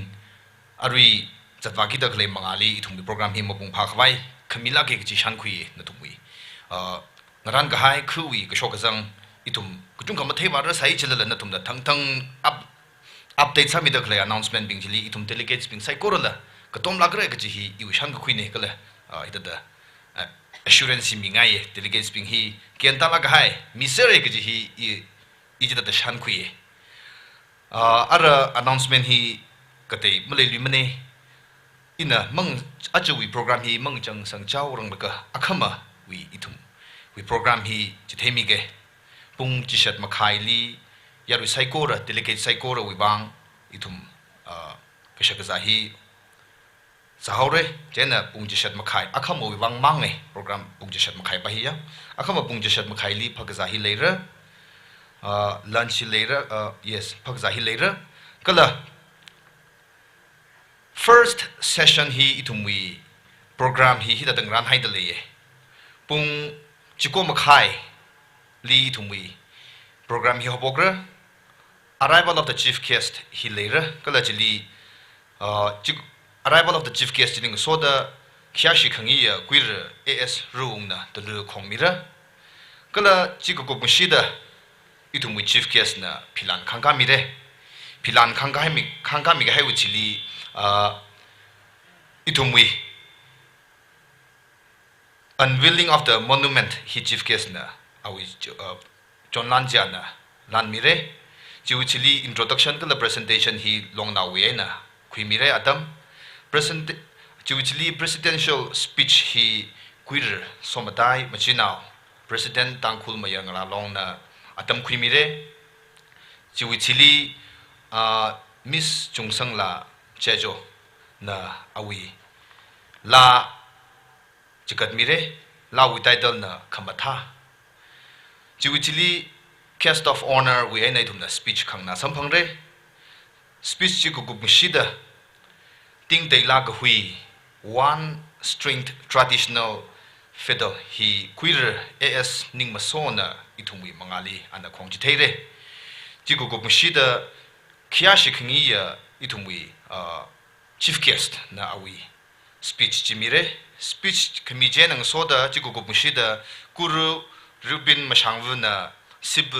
อารีจัดวากิดกเลยมังอาลีทุกมีโปรแกรมที่มาบุงพาขวายขมิลาเกจิชันคุยนั่นทุกวีงานกายคือวีก็โชคจังอีทุกก็จุงคำว่าเทวาระใส่เจริญนั่นทุกนั่นทั้งอัปเดตสามีดกเลย announcement บิงจิลีอีทุก delegates บิงไซโครละก็ต้มลักเรก็จิฮีอีวิชันก็คุยเนี่ยก็เลยอีตัดassurance มีไง delegates บิงฮีเกียนตาลักให้มิเซอร์ก็จิฮีอีจิตตัดชันคุยannouncement ฮีก็เตะมาเลยลืมเนี่ยอินะมึงอาจจะวิโปรแกรมฮีมึงจังสังเจ้ารังเบกอะขมาวิอีทุมวิโปรแกรมฮีจะเทมิเกปุ่งจิชัดมาขายลียารุไซโคระเดลิเกตไซโคระวิบังอีทุมก็ชักจะฮีสาวเร่เจน่ะปุ่งจิชัดมาขายอะขมาวิบังมังเนี่ยโปรแกรมปุ่งจิชัดมาขายไปฮียะอะขมาปุ่งจิชัดมาขายลีพักจะฮีเลระlunch later yes พักจะฮีเลระก็ละfirst session ฮีอีทุมวีโปรแกรมฮีที่ตัดงานให้เดเลยปุ่งจิโกมาขายลีอีทุมวีโปรแกรมฮีฮอบกระ arrival of the chief guest ฮีเลระก็ละจิลีarrival of the chief guest จิลิงโซดาขี้อาชิขังยี่กุยร์ AS รูงนะตัวเลือกของมิระก็ละจิโกกุมชิดาอีทุมวี chief guest นะพิลันขังกามิเรพิลันขังกามิก็ให้วิจิลีอีทุมวี unveiling of the monument ฮี chief guest นะเอาวิจอนลันจานะลันมิเรจิวิจิลี introduction ก็ละ presentation ฮีลงนาเวนะคุยมิเรอดัม present จิวิจิลี presidential speech ฮีคุยร์สมดายมาชินาว president ตังคุลมายังลาลงนะอดัมคุยมิเรจิวิจิลีmiss จงสังลาเจโจนะอาวีลาจิกัดมิเรลาวิไตเดิลนะขมาท่าจิวิจิลี guest of honor วิไอในทุนนะ speech ขังนะสัมพังเร speech จิกุกุมชิดะติ้งเตลากหุย one stringed traditional fiddle ฮีคุยร์ AS นิ่งมาโซนะอีทุมวิมังอาลีอันนั้นคงจิเทเรจิกุกุมชิดะขี้อาชิขงี้อีทุมวิchief guest นะอาวี speech จิมิเร speech ขมิเจนังโซดาจิกุกุมชิดะกุรุรูบินมาช่างวุนะสิบ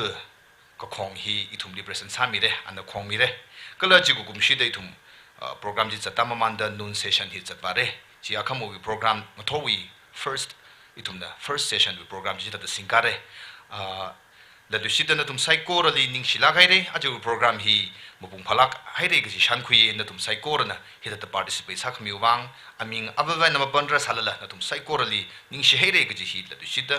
ก็คงฮีอีทุมรีเพรสเซนต์สามิเรอันนั้นคงมิเรก็เลยจิกุกุมชิดะอีทุมโปรแกรมจิตจัดตามมันดานูนเซสชันฮิตจัดบาร์เรจีอาคามูวิโปรแกรมมาทวี first อีทุมนะ first session วิโปรแกรมจิตตัดสินการเรแล้วดูชิดะนะทุมไซโครลีนิ่งชิลากให้เรอาจจะวิโปรแกรมฮีมาบุงพลักให้เรก็จะชันคุยนะทุมไซโครนะฮิตตัด participate สักมิววังอามิงอับเวนนมาบันรัสฮัลละนะทุมไซโครลีนิ่งชิให้เรก็จะฮิตแล้วดูชิดะ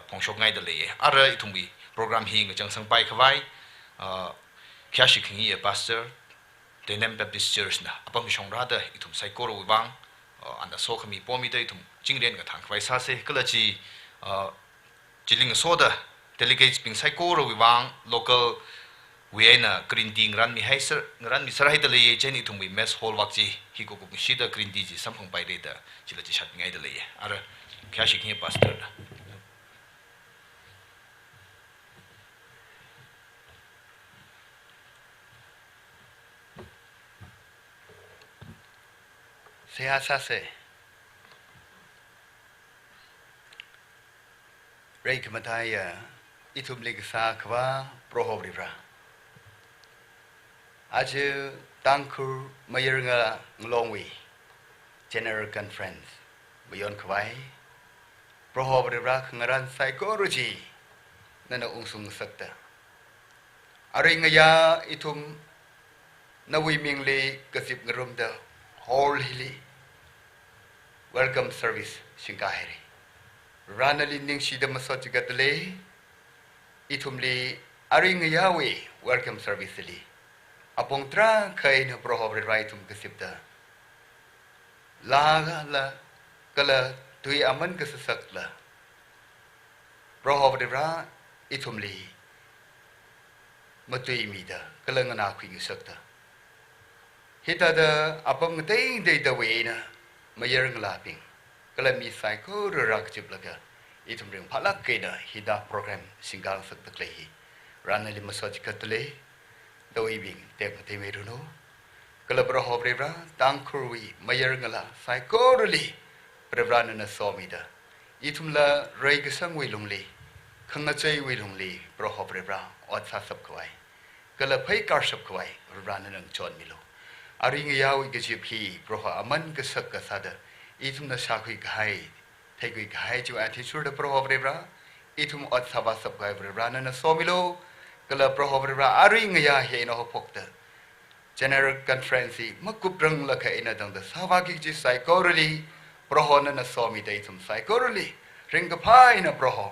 พงชกไงเดเลยอะไรอีทุมวิโปรแกรมฮีก็จังสังไปขวายแค่ชิคกี้พาสเตอร์เดนเนมแบบดิสเจอร์สนะอัปมิชงราดอีทุมไซโครวิบังอันนั้นโซขมีป้อมีได้อีทุมจิงเรียนกับทางไฟซาเซก็เลยจิลิงโซดา delegates เป็นไซโครวิบัง local เวียนะกรีนดีงรันมีให้สรันมีสระให้เดเลยเจนอีทุมวิเมสฮอลวักจีฮิโกกุมชิดากรีนดีจีสัมพังไปเรดาจิลจิชัดไงเดเลยอะไรแค่ชิคกี้พาสเตอร์ Sehasa se Reik mataya itum ligsa kwa prohobribra Aju tangkur mayernga nglongwi. General Conference. Bayon kwai. Prohob rebra ngaran psychology. Nana ungsung sakta. Aringaya itum nawi mingli kasip ngerumda wholly. Welcome service singkahiri. Ranali ning shida masochigatale. Itumli aringaya we welcome service li. Apong tra kay na prohob rebra itum kasipta. La kala tui aman kasasak la. Prohob rebra itumli matui mida kala ngana kui ngisakta. Hita da apam ngatay day da way na mayarang laping kala mi psycho rarak chiplaga itumring palak kay na hida program singgang saktaklahi ranali masaj katale da way bing tek matay meruno kala prohob rebra tangkurwi mayarang la psycho rali prebrana na somida itumla ray kasang wilungli khangachay wilungli prohob rebra ot sasap kwai kala phai karsap kwai prebrana nang chon milo aring yawi gajip hi proha aman kasak kasada itum na sakui ghai thegui ghai chu attitude da prohob rebra itum ot sabasap kwai prebrana na somilo kala prohob rebra aring ya he no hopokta general conference makuprang la kha ina dang da sawagi ji psychology prohona na somi da itum psychology ring phai na proho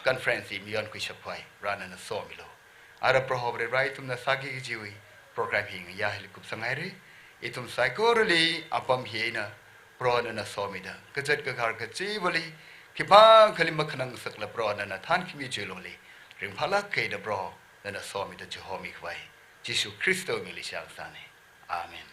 conference mion kuisapai rana na somilo ara prohob rebra itum na sagi jiwi programming ya helikup sangaire itum psychology apam hiena prona na somida kajat ka gar ka chibali kipa khalima khanang sakla prona na than kimi jeloli ringphala ke da bro na somida jehomi khwai jisu kristo ngili sha sane amen